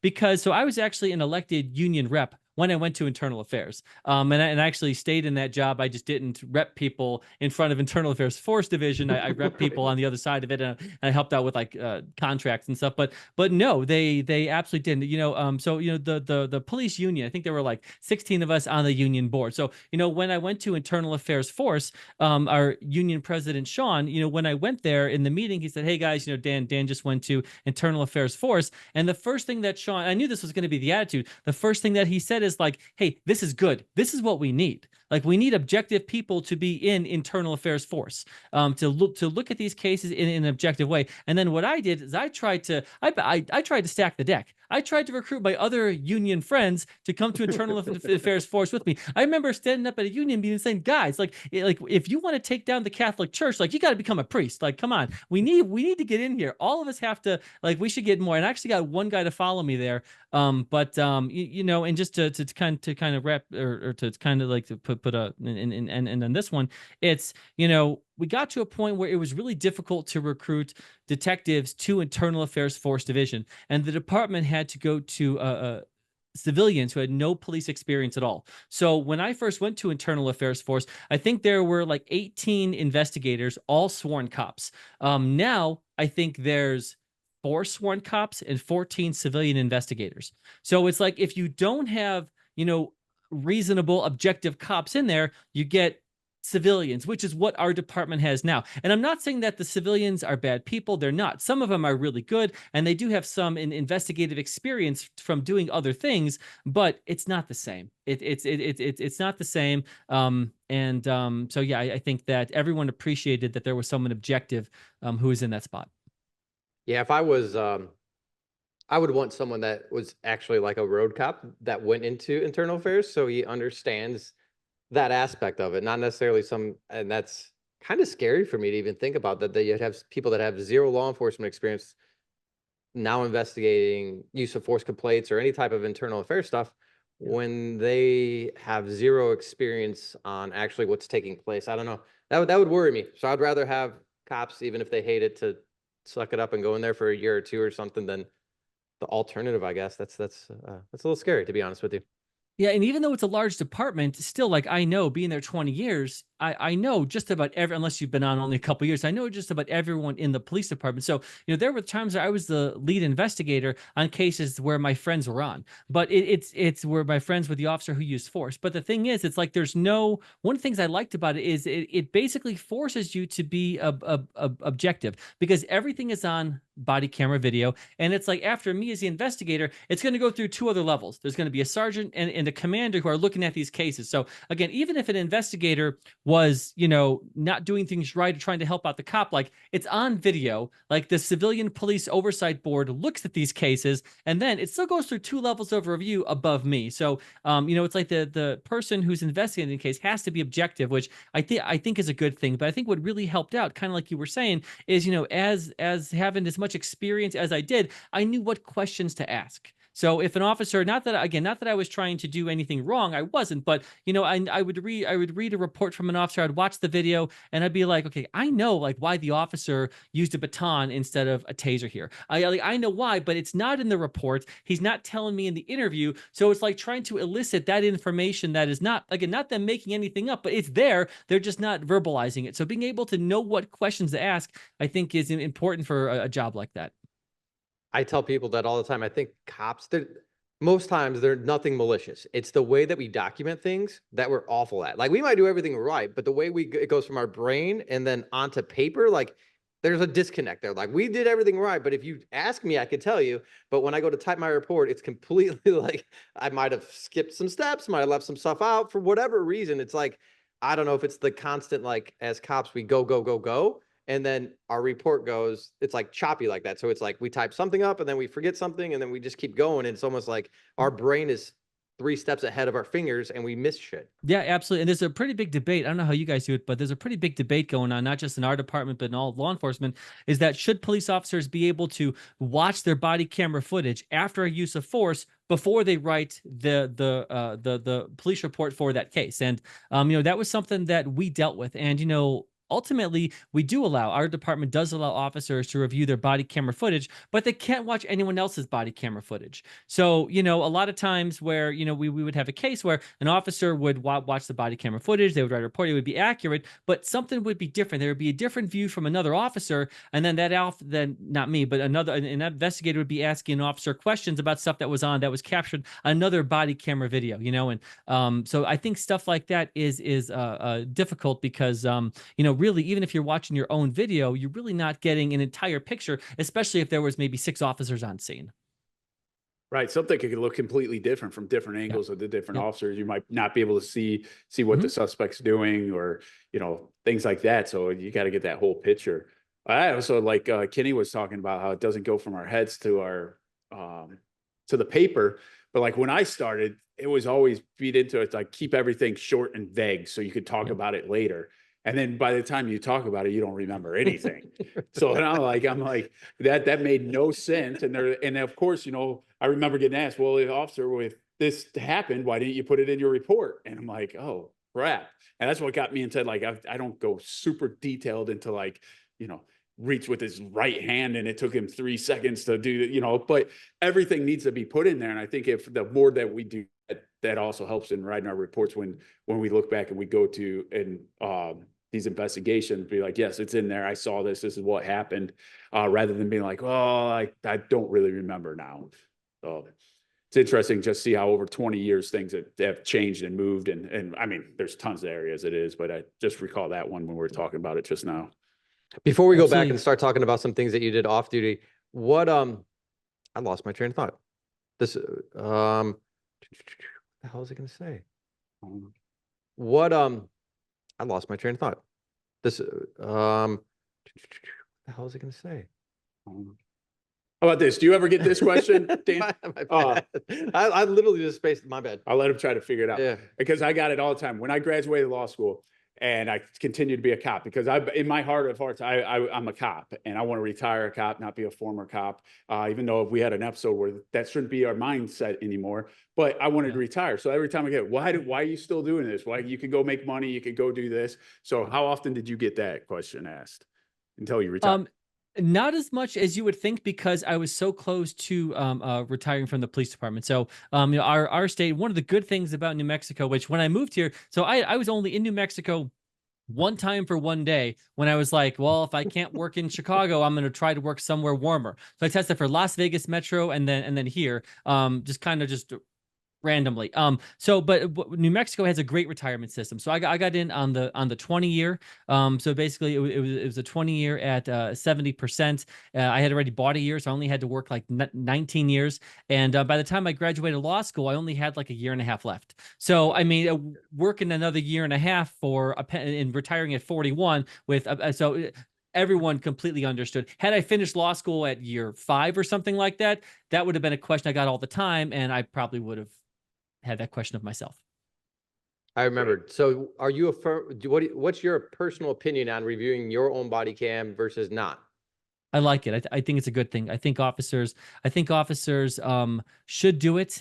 Speaker 2: Because I was actually an elected union rep when I went to internal affairs. And I actually stayed in that job. I just didn't rep people in front of internal affairs force division. I rep people on the other side of it, and I helped out with like contracts and stuff. But no, they absolutely didn't. So the police union, I think there were like 16 of us on the union board. So when I went to internal affairs force, our union president Sean, when I went there in the meeting, he said, "Hey guys, Dan just went to internal affairs force." And the first thing that Sean, I knew this was going to be the attitude. The first thing that he said is like, "Hey, this is good. This is what we need. Like, we need objective people to be in internal affairs force, to look at these cases in an objective way." And then what I did is I tried to stack the deck. I tried to recruit my other union friends to come to internal affairs force with me. I remember standing up at a union meeting saying, "Guys, like if you want to take down the Catholic Church, like you got to become a priest. Like, come on, we need to get in here. All of us have to, like, we should get more." And I actually got one guy to follow me there. And just to kind of wrap, or to kind of like to put a and on this one, it's we got to a point where it was really difficult to recruit detectives to internal affairs force division, and the department had to go to civilians who had no police experience at all. So when I first went to internal affairs force, I think there were like 18 investigators, all sworn cops. Now I think there's 4 sworn cops and 14 civilian investigators. So it's like, if you don't have, reasonable, objective cops in there, you get civilians, which is what our department has now. And I'm not saying that the civilians are bad people. They're not. Some of them are really good, and they do have some investigative experience from doing other things, but it's not the same. It's not the same. So yeah, I think that everyone appreciated that there was someone objective who was in that spot.
Speaker 1: Yeah, if I was, I would want someone that was actually like a road cop that went into internal affairs, so he understands that aspect of it, not necessarily and that's kind of scary for me to even think about, that you'd have people that have zero law enforcement experience now investigating use of force complaints or any type of internal affairs stuff when they have zero experience on actually what's taking place. I don't know. That would worry me. So I'd rather have cops, even if they hate it, to suck it up and go in there for a year or two or something, than the alternative, I guess. That's a little scary, to be honest with you.
Speaker 2: Yeah, and even though it's a large department, still, like, I know being there 20 years, I know just about unless you've been on only a couple years, I know just about everyone in the police department. So, there were times where I was the lead investigator on cases where my friends were on, but it's where my friends were the officer who used force. But the thing is, it's like there's no one of the things I liked about it is it basically forces you to be objective because everything is on body camera video, and it's like after me as the investigator, it's going to go through two other levels. There's going to be a sergeant and a commander who are looking at these cases. So again, even if an investigator was, not doing things right or trying to help out the cop, like it's on video, like the civilian police oversight board looks at these cases, and then it still goes through two levels of review above me. So, it's like the person who's investigating the case has to be objective, which I think is a good thing. But I think what really helped out, kind of like you were saying, is, as having as much experience as I did, I knew what questions to ask. So if an officer, not that I was trying to do anything wrong, I wasn't, but I would read a report from an officer, I'd watch the video, and I'd be like, okay, I know like why the officer used a baton instead of a taser here. I know why, but it's not in the report. He's not telling me in the interview. So it's like trying to elicit that information that is not, again, not them making anything up, but it's there. They're just not verbalizing it. So being able to know what questions to ask, I think, is important for a job like that.
Speaker 1: I tell people that all the time. I think cops, most times they're nothing malicious. It's the way that we document things that we're awful at. Like we might do everything right, but the way it goes from our brain and then onto paper, like there's a disconnect there. Like we did everything right, but if you ask me, I could tell you. But when I go to type my report, it's completely like I might have skipped some steps, might have left some stuff out for whatever reason. It's like, I don't know if it's the constant, like as cops, we go, go, go, go. And then our report goes, it's like choppy like that. So it's like we type something up and then we forget something and then we just keep going. And it's almost like our brain is 3 steps ahead of our fingers and we miss shit.
Speaker 2: Yeah, absolutely. And there's a pretty big debate. I don't know how you guys do it, but there's a pretty big debate going on, not just in our department, but in all law enforcement, is that should police officers be able to watch their body camera footage after a use of force before they write the police report for that case? And, that was something that we dealt with. And, ultimately, our department does allow officers to review their body camera footage, but they can't watch anyone else's body camera footage. So, a lot of times where, we would have a case where an officer would watch the body camera footage, they would write a report, it would be accurate, but something would be different. There would be a different view from another officer. And then then not me, but an investigator would be asking an officer questions about stuff that was captured on another body camera video, and so I think stuff like that is difficult because, really, even if you're watching your own video, you're really not getting an entire picture, especially if there was maybe 6 officers on scene.
Speaker 3: Right. Something could look completely different from different angles of the different officers. You might not be able to see what the suspect's doing or, things like that. So you got to get that whole picture. I also like Kenny was talking about how it doesn't go from our heads to our to the paper. But like when I started, it was always feed into it, like keep everything short and vague so you could talk about it later. And then by the time you talk about it, you don't remember anything. So and I'm like, that made no sense. And of course, I remember getting asked, well, officer, if this happened, why didn't you put it in your report? And I'm like, oh, crap. And that's what got me into like, I don't go super detailed into like, reach with his right hand and it took him 3 seconds to do, but everything needs to be put in there. And I think if the more that we do, that also helps in writing our reports when we look back and we go to these investigations, be like, yes, it's in there. I saw this. This is what happened, rather than being like, oh, I don't really remember now. So it's interesting just see how over 20 years things have changed and moved. And I mean, there's tons of areas it is, but I just recall that one when we were talking about it just now.
Speaker 1: Before we go back and start talking about some things that you did off duty, what I lost my train of thought. This the hell is it going to say? What I lost my train of thought. This what the hell is it going to say?
Speaker 3: How about this? Do you ever get this question, Dan?
Speaker 1: my bad. I literally just spaced. My bad.
Speaker 3: I'll let him try to figure it out.
Speaker 1: Yeah.
Speaker 3: Because I got it all the time when I graduated law school. And I continue to be a cop because in my heart of hearts, I'm a cop and I want to retire a cop, not be a former cop. Even though if we had an episode where that shouldn't be our mindset anymore, but I wanted to retire. So every time I get, why are you still doing this? Why you could go make money, you could go do this. So how often did you get that question asked until you retired?
Speaker 2: Not as much as you would think because I was so close to retiring from the police department. So, our state, one of the good things about New Mexico, which when I moved here, so I was only in New Mexico one time for one day when I was like, well, if I can't work in Chicago, I'm going to try to work somewhere warmer. So I tested for Las Vegas Metro and then here, just kind of just randomly. But New Mexico has a great retirement system. So I got in on the 20 year. So basically it was a 20 year at 70%. I had already bought a year, so I only had to work like 19 years. And by the time I graduated law school, I only had like a year and a half left. So I mean, working another year and a half for and retiring at 41 with everyone completely understood. Had I finished law school at year 5 or something like that, that would have been a question I got all the time, and I probably would have had that question of myself.
Speaker 1: I remembered. So are you what's your personal opinion on reviewing your own body cam versus not?
Speaker 2: I like it. I think it's a good thing. I think officers should do it.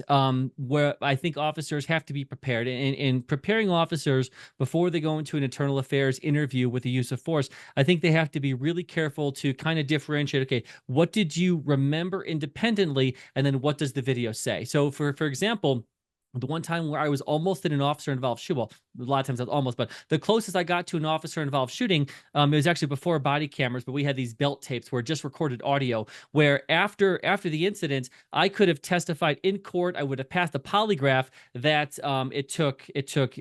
Speaker 2: Where I think officers have to be prepared. In preparing officers before they go into an internal affairs interview with the use of force, I think they have to be really careful to kind of differentiate, okay, what did you remember independently? And then what does the video say? So for example, the one time where I was almost in an officer involved shooting, well, a lot of times I was almost, but the closest I got to an officer involved shooting, it was actually before body cameras, but we had these belt tapes where just recorded audio, where after the incident, I could have testified in court. I would have passed a polygraph that it took,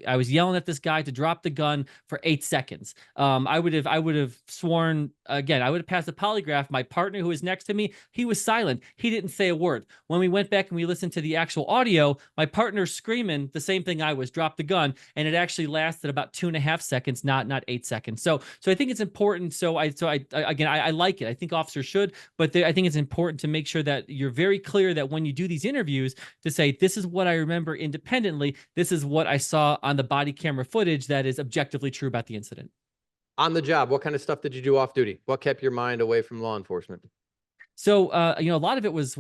Speaker 2: I was yelling at this guy to drop the gun for 8 seconds. I would have sworn, again, I would have passed a polygraph. My partner who was next to me, he was silent. He didn't say a word. When we went back and we listened to the actual audio, my partner screaming the same thing I was, drop the gun, and it actually lasted about 2.5 seconds, not 8 seconds. So I think it's important. I like it. I think officers should, but I think it's important to make sure that you're very clear that when you do these interviews, to say, this is what I remember independently. This is what I saw on the body camera footage that is objectively true about the incident.
Speaker 1: On the job, what kind of stuff did you do off duty? What kept your mind away from law enforcement?
Speaker 2: So, a lot of it was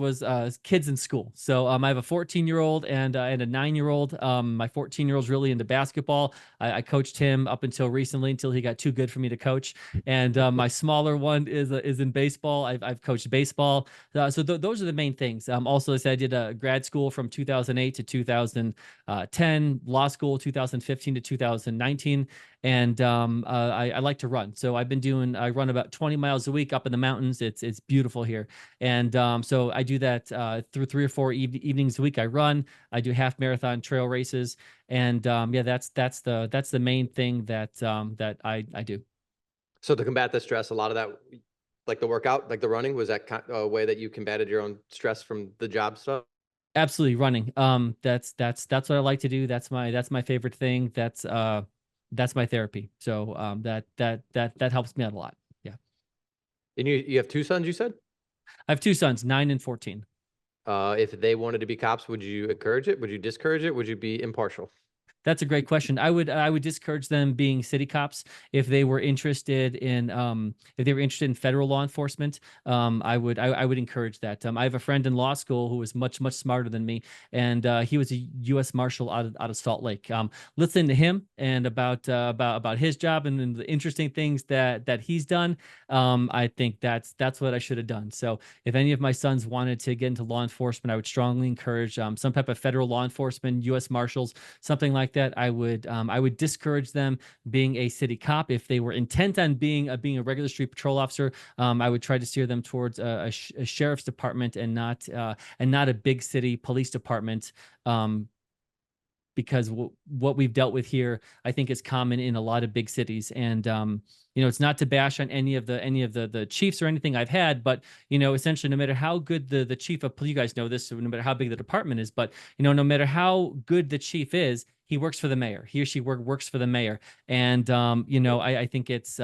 Speaker 2: kids in school. So, I have a 14-year-old and a 9-year-old. My 14-year-old's really into basketball. I coached him up until recently, until he got too good for me to coach. And my smaller one is in baseball. I've coached baseball. Those are the main things. Also, I did a grad school from 2008 to 2010, law school 2015 to 2019. And I like to run. So I run about 20 miles a week up in the mountains. It's beautiful here. And so I do that through 3 or 4 evenings a week. I run. I do half marathon trail races. And that's the main thing that I do.
Speaker 1: So to combat the stress, a lot of that, like the workout, like the running, was that a way that you combated your own stress from the job stuff?
Speaker 2: Absolutely, running. That's what I like to do. That's my favorite thing. That's my therapy. So that helps me out a lot. Yeah.
Speaker 1: And you have 2 sons, you said?
Speaker 2: I have 2 sons, 9 and 14.
Speaker 1: If they wanted to be cops, would you encourage it? Would you discourage it? Would you be impartial?
Speaker 2: That's a great question. I would discourage them being city cops if they were interested in federal law enforcement. I would encourage that. I have a friend in law school who was much smarter than me, and he was a U.S. Marshal out of Salt Lake. Listen to him and about his job and the interesting things that he's done. I think that's what I should have done. So if any of my sons wanted to get into law enforcement, I would strongly encourage some type of federal law enforcement, U.S. Marshals, something like that. I would discourage them being a city cop. If they were intent on being a regular street patrol officer, I would try to steer them towards a sheriff's department and not a big city police department. Because what we've dealt with here, I think, is common in a lot of big cities. And it's not to bash on any of the chiefs or anything I've had, but essentially, no matter how good the chief of police, you guys know this, so no matter how big the department is, but no matter how good the chief is, he works for the mayor. He or she works for the mayor. And I think it's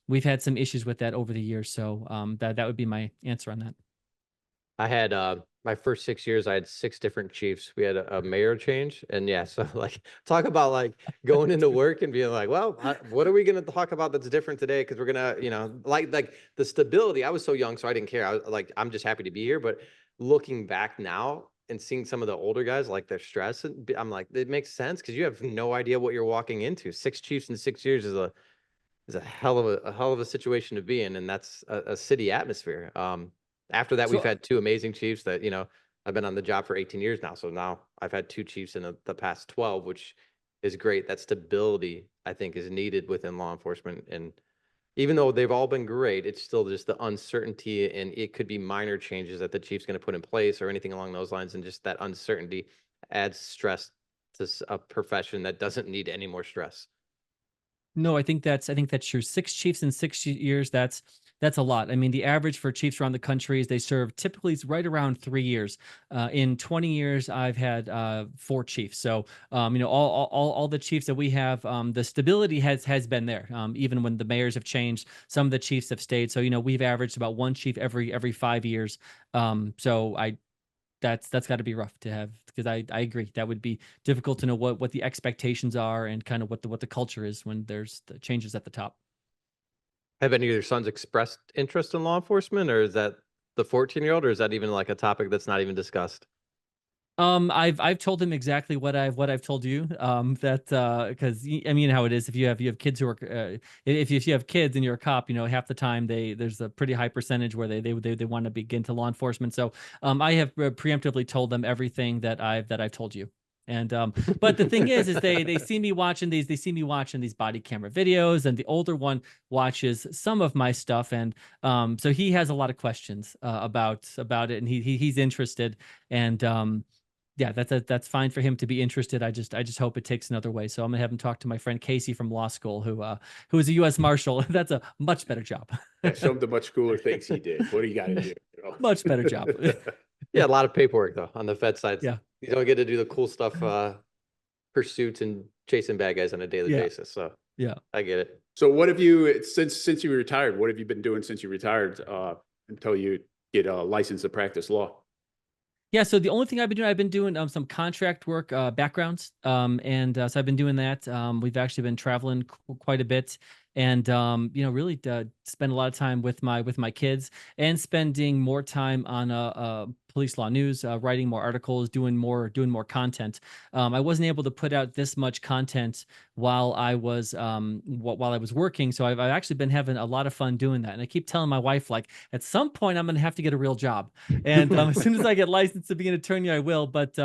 Speaker 2: we've had some issues with that over the years. So that would be my answer on that.
Speaker 1: I had my first 6 years, I had 6 different chiefs. We had a mayor change, and yeah, so like talk about like going into work and being like, well, what are we gonna talk about that's different today? Because we're gonna, like the stability. I was so young, so I didn't care. I'm just happy to be here. But looking back now and seeing some of the older guys, like their stress, I'm like, it makes sense because you have no idea what you're walking into. 6 chiefs in 6 years is is a hell of a situation to be in, and that's a city atmosphere. After that, we've
Speaker 2: So
Speaker 1: had two amazing chiefs that, I've been on the job for 18 years now. So now I've had two chiefs in the past 12, which is great. That stability, I think, is needed within law enforcement. And even though they've all been great, it's still just the uncertainty, and it could be minor changes that the chief's going to put in place or anything along those lines. And just that uncertainty adds stress to a profession that doesn't need any more stress.
Speaker 2: no, I think that's true. 6 chiefs in 6 years. That's a lot. I mean, the average for chiefs around the country is they serve typically is right around 3 years. In 20 years, I've had 4 chiefs. So all the chiefs that we have, the stability has been there. Even when the mayors have changed, some of the chiefs have stayed. So we've averaged about 1 chief every 5 years. So that's got to be rough to have, because I agree that would be difficult to know what the expectations are and kind of what the culture is when there's the changes at the top.
Speaker 1: Have any of your sons expressed interest in law enforcement, or is that the 14-year-old, or is that even like a topic that's not even discussed?
Speaker 2: I've told him exactly what I've told you. That because I mean how it is if you have kids who are if you have kids and you're a cop, half the time there's a pretty high percentage where they want to begin to law enforcement. So I have preemptively told them everything that I've told you. And but the thing is they see me watching these body camera videos, and the older one watches some of my stuff, and so he has a lot of questions about it, and he's interested, and yeah, that's fine for him to be interested. I just hope it takes another way. So I'm gonna have him talk to my friend Casey from law school, who is a U.S. Marshal. That's a much better job.
Speaker 3: Yeah, show him the much cooler things he did. What do you got to do?
Speaker 2: Much better job.
Speaker 1: Yeah, a lot of paperwork though on the Fed side.
Speaker 2: Yeah.
Speaker 1: You don't get to do the cool stuff, pursuits and chasing bad guys on a daily
Speaker 2: Yeah.
Speaker 1: basis. So
Speaker 2: Yeah.
Speaker 1: I get it.
Speaker 3: So what have you, since you retired, what have you been doing since you retired until you get a license to practice law?
Speaker 2: Yeah, so the only thing I've been doing some contract work, backgrounds, and so I've been doing that. We've actually been traveling quite a bit, and really spend a lot of time with my kids, and spending more time on police law news, writing more articles, doing more content. I wasn't able to put out this much content while I was working, so I've actually been having a lot of fun doing that. And I keep telling my wife, like, at some point I'm going to have to get a real job, and as soon as I get licensed to be an attorney, I will. But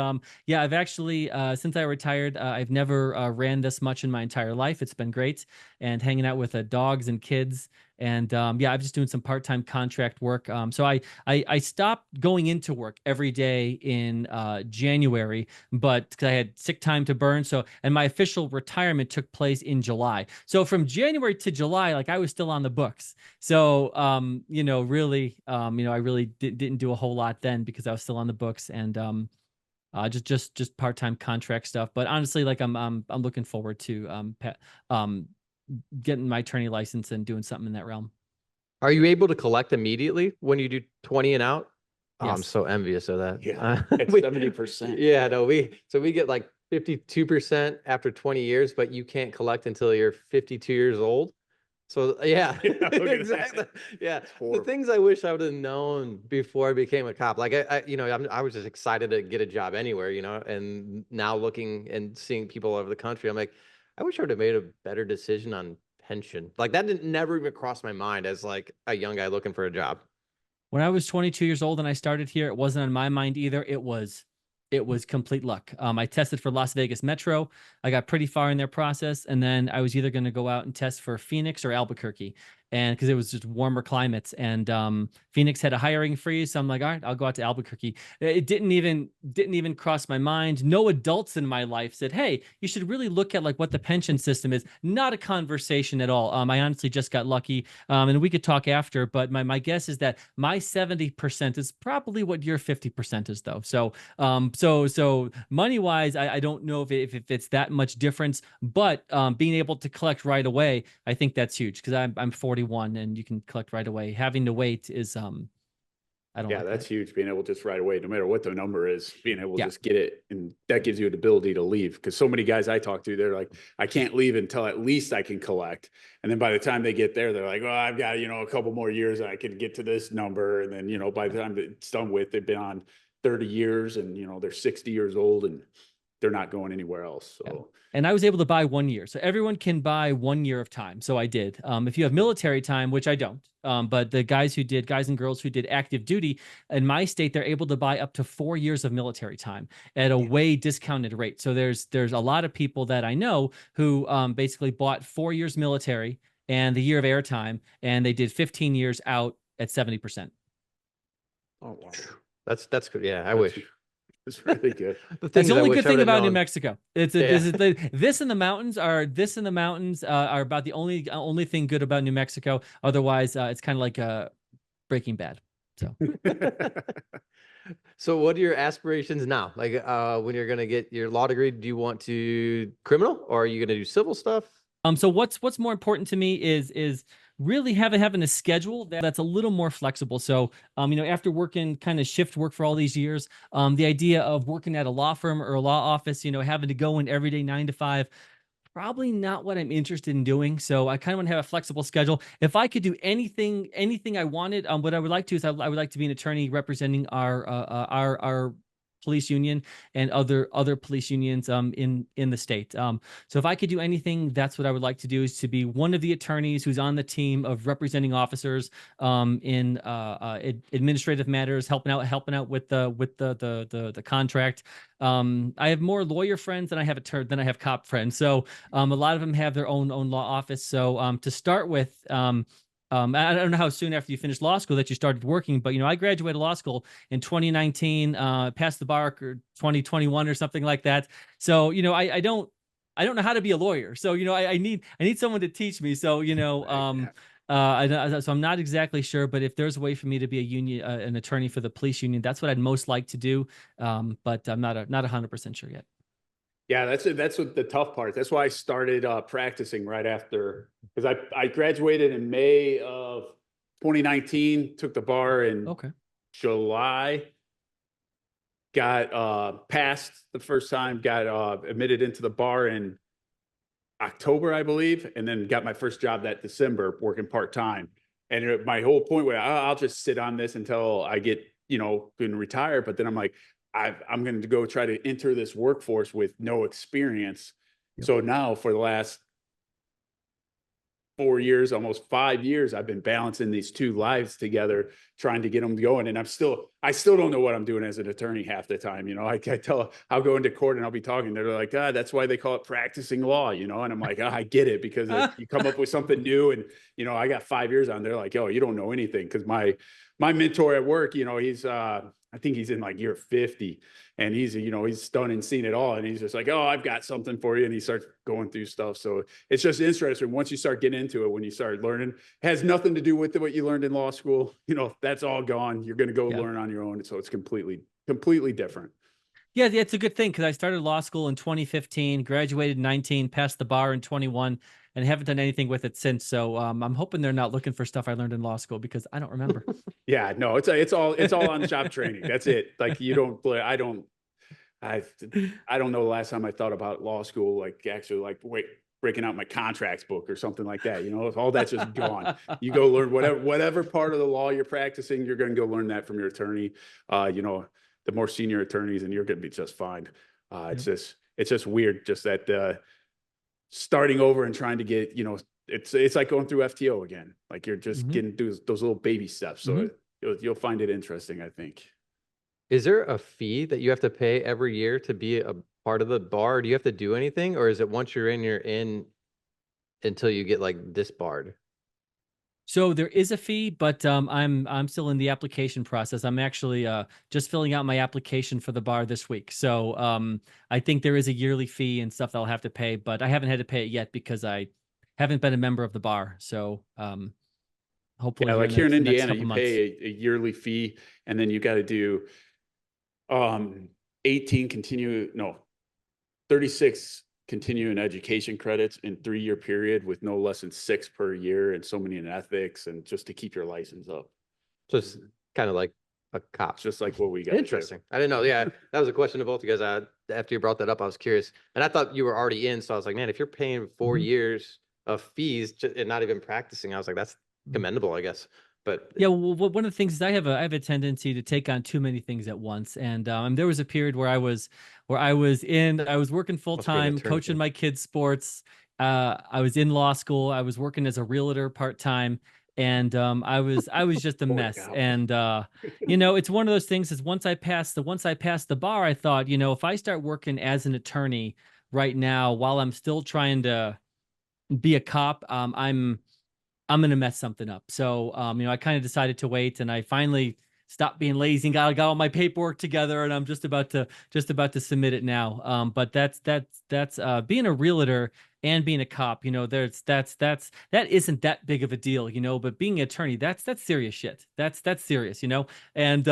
Speaker 2: yeah, I've actually since I retired, I've never ran this much in my entire life. It's been great, and hanging out with dogs and kids. And yeah, I'm just doing some part-time contract work. So I stopped going into work every day in January, but because I had sick time to burn. So, and my official retirement took place in July. So from January to July, like, I was still on the books. So really, I really didn't do a whole lot then, because I was still on the books, and just part-time contract stuff. But honestly, like, I'm looking forward to getting my attorney license and doing something in that realm.
Speaker 1: Are you able to collect immediately when you do 20 and out? Oh, I'm
Speaker 2: Yes.
Speaker 1: so envious of that.
Speaker 3: Yeah, it's
Speaker 1: We-
Speaker 3: 70%.
Speaker 1: Yeah, no, we get like 52% after 20 years, but you can't collect until you're 52 years old. So yeah,
Speaker 3: Yeah, look at that.
Speaker 1: exactly. Yeah, the
Speaker 3: horrible.
Speaker 1: things I wish I would have known before I became a cop. Like I was just excited to get a job anywhere, and now looking and seeing people all over the country, I'm like, I wish I would have made a better decision on pension. Like that didn't never even cross my mind as like a young guy looking for a job.
Speaker 2: When I was 22 years old and I started here, it wasn't on my mind either. It was complete luck. I tested for Las Vegas Metro. I got pretty far in their process, and then I was either going to go out and test for Phoenix or Albuquerque, and because it was just warmer climates, and Phoenix had a hiring freeze, so I'm like, all right, I'll go out to Albuquerque. It didn't even cross my mind. No adults in my life said, hey, you should really look at like what the pension system is. Not a conversation at all. I honestly just got lucky, and we could talk after, but my guess is that my 70% is probably what your 50% is, though. So so money wise, I don't know if it's that much difference, but being able to collect right away, I think that's huge, because I'm 41 and you can collect right away. Having to wait is I don't
Speaker 3: Yeah,
Speaker 2: like
Speaker 3: that's
Speaker 2: that.
Speaker 3: huge. Being able to just right away, no matter what the number is, being able to
Speaker 2: Yeah.
Speaker 3: just get it, and that gives you the ability to leave. Because so many guys I talk to, they're like, I can't leave until at least I can collect. And then by the time they get there, they're like, well, I've got, a couple more years and I can get to this number. And then, by the time it's done with, they've been on 30 years, and, they're 60 years old, and they're not going anywhere else. So.
Speaker 2: Yeah. And I was able to buy 1 year. So everyone can buy 1 year of time. So I did. If you have military time, which I don't, but the guys and girls who did active duty in my state, they're able to buy up to 4 years of military time at a way discounted rate. So there's a lot of people that I know who basically bought 4 years military and the year of airtime, and they did 15 years out at 70%.
Speaker 3: Oh, wow.
Speaker 1: That's good. Yeah, I wish.
Speaker 3: It's really good.
Speaker 2: That's the only good thing about New
Speaker 1: known.
Speaker 2: Mexico. This in the mountains are about the only thing good about New Mexico. Otherwise, it's kind of like Breaking Bad. So.
Speaker 1: So what are your aspirations now? Like when you're gonna get your law degree, do you want to criminal or are you gonna do civil stuff?
Speaker 2: So what's more important to me is really having a schedule that's a little more flexible. So, after working kind of shift work for all these years, the idea of working at a law firm or a law office, having to go in every day 9 to 5, probably not what I'm interested in doing. So I kind of want to have a flexible schedule. If I could do anything I wanted, what I would like to is I would like to be an attorney representing our police union and other police unions in the state. So if I could do anything, that's what I would like to do, is to be one of the attorneys who's on the team of representing officers in administrative matters, helping out with the contract. I have more lawyer friends than I have cop friends. So a lot of them have their own law office. So to start with, I don't know how soon after you finished law school that you started working, but I graduated law school in 2019, passed the bar or 2021 or something like that. So I don't know how to be a lawyer. So I need someone to teach me. So so I'm not exactly sure, but if there's a way for me to be an attorney for the police union, that's what I'd most like to do. But I'm not 100% sure yet.
Speaker 3: Yeah, that's what the tough part. That's why I started practicing right after, because I graduated in May of 2019, took the bar in July, got passed the first time, got admitted into the bar in October, I believe, and then got my first job that December working part-time. And my whole point was I'll just sit on this until I get, can retire. But then I'm like, I'm going to go try to enter this workforce with no experience. Yep. So now for the last 4 years, almost 5 years, I've been balancing these two lives together, trying to get them going. And I still don't know what I'm doing as an attorney half the time. I'll go into court and I'll be talking. They're like, that's why they call it practicing law, and I'm like, I get it, because you come up with something new and, I got 5 years on. They're like, oh, you don't know anything. Cause my mentor at work, he's, I think he's in like year 50, and he's done and seen it all. And he's just like, oh, I've got something for you. And he starts going through stuff. So it's just interesting. Once you start getting into it, when you start learning, it has nothing to do with what you learned in law school. That's all gone. You're going to go learn on your own. So it's completely different.
Speaker 2: Yeah, it's a good thing, because I started law school in 2015, graduated in 19, passed the bar in 21, and haven't done anything with it since. So I'm hoping they're not looking for stuff I learned in law school, because I don't remember.
Speaker 3: Yeah, no, it's all on job training. That's it. Like I don't know the last time I thought about law school, like actually breaking out my contracts book or something like that. All that's just gone. You go learn whatever part of the law you're practicing, you're going to go learn that from your attorney. The more senior attorneys, and you're going to be just fine. It's just weird, just that starting over and trying to get, it's like going through FTO again. Like you're just getting through those little baby steps. So you'll find it interesting, I think.
Speaker 1: Is there a fee that you have to pay every year to be a part of the bar? Do you have to do anything, or is it once you're in until you get like disbarred?
Speaker 2: So there is a fee, but I'm still in the application process. I'm actually just filling out my application for the bar this week. So I think there is a yearly fee and stuff that I'll have to pay, but I haven't had to pay it yet because I haven't been a member of the bar. So hopefully,
Speaker 3: like here in Indiana, you pay a yearly fee, and then you got to do 36 continuing education credits in 3-year period, with no less than 6 per year, and so many in ethics, and just to keep your license up.
Speaker 1: Just kind of like a cop.
Speaker 3: Just like what we got.
Speaker 1: Interesting. I didn't know. Yeah, that was a question to both of you guys. After you brought that up, I was curious, and I thought you were already in. So I was like, man, if you're paying 4 years of fees and not even practicing, I was like, that's commendable, I guess. But
Speaker 2: Yeah, well, one of the things is I have a tendency to take on too many things at once, and there was a period where I was working full
Speaker 1: must be an
Speaker 2: time,
Speaker 1: attorney.
Speaker 2: coaching my kids' sports. I was in law school. I was working as a realtor part time, and I was just a
Speaker 1: Holy
Speaker 2: mess.
Speaker 1: cow.
Speaker 2: And you know, it's one of those things. Is once I passed the bar, I thought, you know, if I start working as an attorney right now while I'm still trying to be a cop, I'm gonna mess something up. So you know, I kind of decided to wait, and I finally stopped being lazy and got all my paperwork together, and I'm just about to submit it now. But that's being a realtor and being a cop. You know, that isn't that big of a deal, you know. But being an attorney, that's serious shit. That's serious, you know. And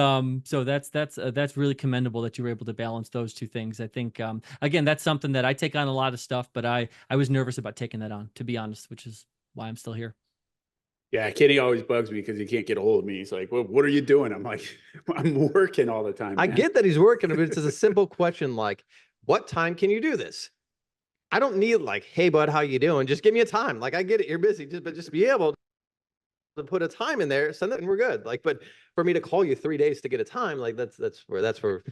Speaker 2: so that's really commendable that you were able to balance those two things. I think again, that's something that I take on a lot of stuff, but I was nervous about taking that on, to be honest, which is why I'm still here.
Speaker 3: Yeah, Kitty always bugs me because he can't get a hold of me. He's like, "Well, what are you doing?" I'm like, "I'm working all the time."
Speaker 1: I
Speaker 3: man."
Speaker 1: get that he's working, but it's just a simple question like, what time can you do this? I don't need like, hey bud, how you doing? Just give me a time. Like I get it, you're busy, but just be able to put a time in there, send it, and we're good. Like, but for me to call you 3 days to get a time, like that's where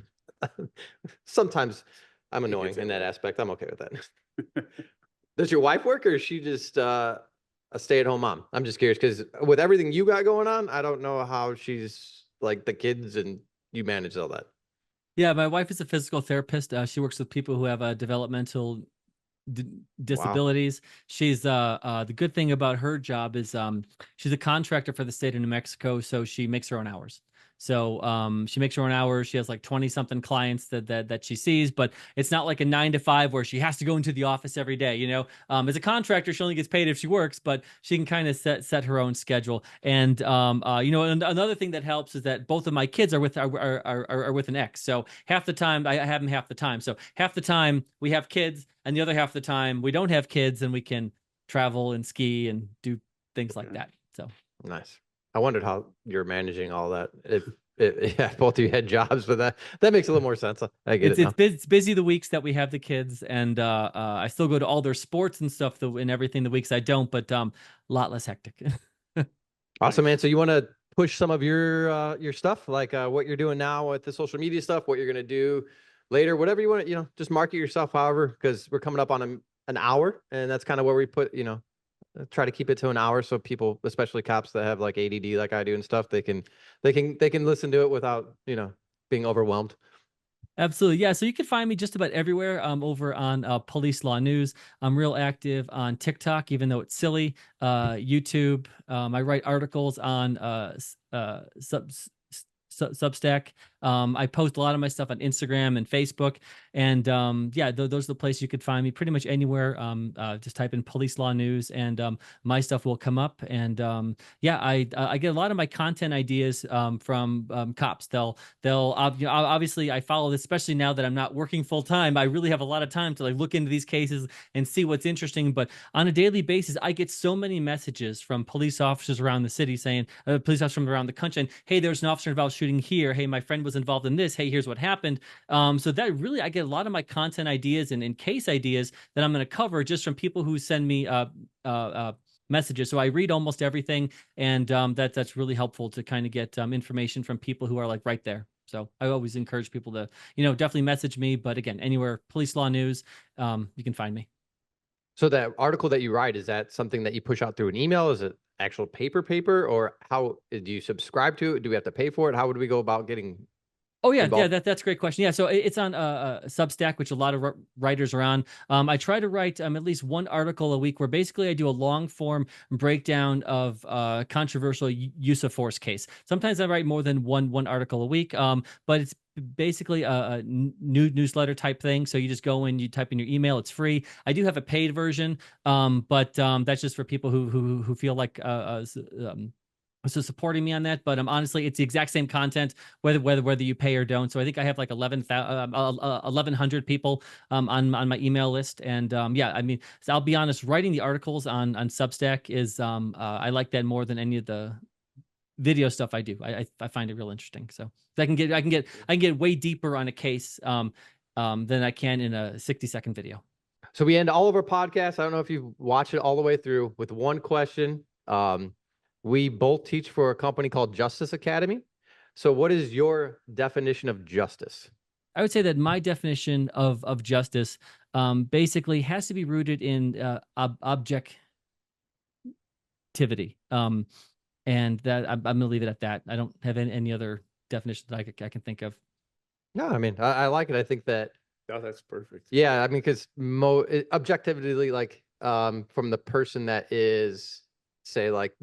Speaker 1: sometimes I'm
Speaker 3: He gets
Speaker 1: annoying
Speaker 3: it
Speaker 1: in that
Speaker 3: right.
Speaker 1: aspect. I'm okay with that. Does your wife work, or is she just a stay-at-home mom? I'm just curious because with everything you got going on, I don't know how she's like the kids and you manage all that.
Speaker 2: Yeah, my wife is a physical therapist. She works with people who have developmental d
Speaker 1: Wow.
Speaker 2: disabilities. She's the good thing about her job is she's a contractor for the state of New Mexico, so she makes her own hours. So she makes her own hours. She has like 20 something clients that she sees, but it's not like a 9 to 5 where she has to go into the office every day. You know, as a contractor, she only gets paid if she works, but she can kind of set her own schedule. And you know, and another thing that helps is that both of my kids are with an ex. So half the time I have them half the time. So half the time we have kids, and the other half of the time we don't have kids, and we can travel and ski and do things like
Speaker 3: Okay.
Speaker 2: that. So
Speaker 1: Nice. I wondered how you're managing all that. Yeah, both of you had jobs, but that makes a little more sense. I get it now.
Speaker 2: it's busy the weeks that we have the kids, and I still go to all their sports and stuff and everything the weeks I don't, but a lot less hectic.
Speaker 1: Awesome, man. So you want to push some of your stuff, like what you're doing now with the social media stuff, what you're gonna do later, whatever you want to, just market yourself, however, because we're coming up on an hour, and that's kind of where we put, try to keep it to an hour so people, especially cops that have like ADD like I do and stuff, they can listen to it without, being overwhelmed.
Speaker 2: Absolutely. Yeah. So you can find me just about everywhere over on Police Law News. I'm real active on TikTok, even though it's silly. YouTube. I write articles on Substack. I post a lot of my stuff on Instagram and Facebook. And yeah, those are the places you could find me pretty much anywhere. Just type in Police Law News, and my stuff will come up. And yeah, I get a lot of my content ideas from cops. Obviously I follow this, especially now that I'm not working full time. I really have a lot of time to like look into these cases and see what's interesting. But on a daily basis, I get so many messages from police officers around the city saying, police officers from around the country, and hey, there's an officer involved shooting here. Hey, my friend was involved in this. Hey, here's what happened. So that really, I get a lot of my content ideas and case ideas that I'm going to cover just from people who send me messages. So I read almost everything, and that's really helpful to kind of get information from people who are like right there. So I always encourage people to, definitely message me. But again, anywhere Police Law News, you can find me.
Speaker 1: So that article that you write, is that something that you push out through an email? Is it actual paper, or how do you subscribe to it? Do we have to pay for it? How would we go about getting
Speaker 2: Oh yeah,
Speaker 1: involved?
Speaker 2: that's a great question. Yeah, so it's on Substack, which a lot of writers are on. I try to write at least one article a week, where basically I do a long form breakdown of controversial use of force case. Sometimes I write more than one article a week, but it's basically a newsletter type thing. So you just go in, you type in your email, it's free. I do have a paid version, but that's just for people who feel like so supporting me on that. But honestly, it's the exact same content whether you pay or don't. So I think I have like 1,100 people on my email list. And yeah, I mean, so I'll be honest, writing the articles on Substack is I like that more than any of the video stuff I do. I find it real interesting. So I can get way deeper on a case than I can in a 60-second video.
Speaker 1: So we end all of our podcasts. I don't know if you watch it all the way through with one question. We both teach for a company called Justice Academy. So what is your definition of justice?
Speaker 2: I would say that my definition of justice basically has to be rooted in objectivity. And that I'm going to leave it at that. I don't have any other definition that I can think of.
Speaker 1: No, I mean, I like it. I think that,
Speaker 3: Oh, that's perfect.
Speaker 1: yeah, I mean, because objectively, like from the person that is, say, like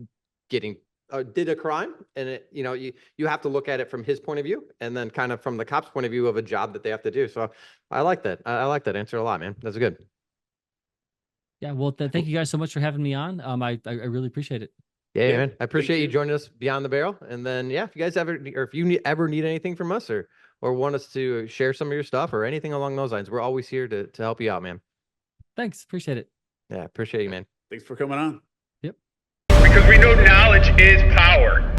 Speaker 1: getting did a crime, and it, you know, you have to look at it from his point of view, and then kind of from the cop's point of view of a job that they have to do. So I like that. I like that answer a lot, man. That's good.
Speaker 2: Yeah, well, thank you guys so much for having me on. I really appreciate it.
Speaker 1: Yeah, man. I appreciate you
Speaker 3: you.
Speaker 1: joining us beyond the barrel. And then, yeah, if you guys ever, or if you ever need anything from us, or want us to share some of your stuff or anything along those lines, we're always here to help you out, man.
Speaker 2: Thanks, appreciate it.
Speaker 1: Yeah, appreciate you, man.
Speaker 3: Thanks for coming on.
Speaker 4: Because we know knowledge is power.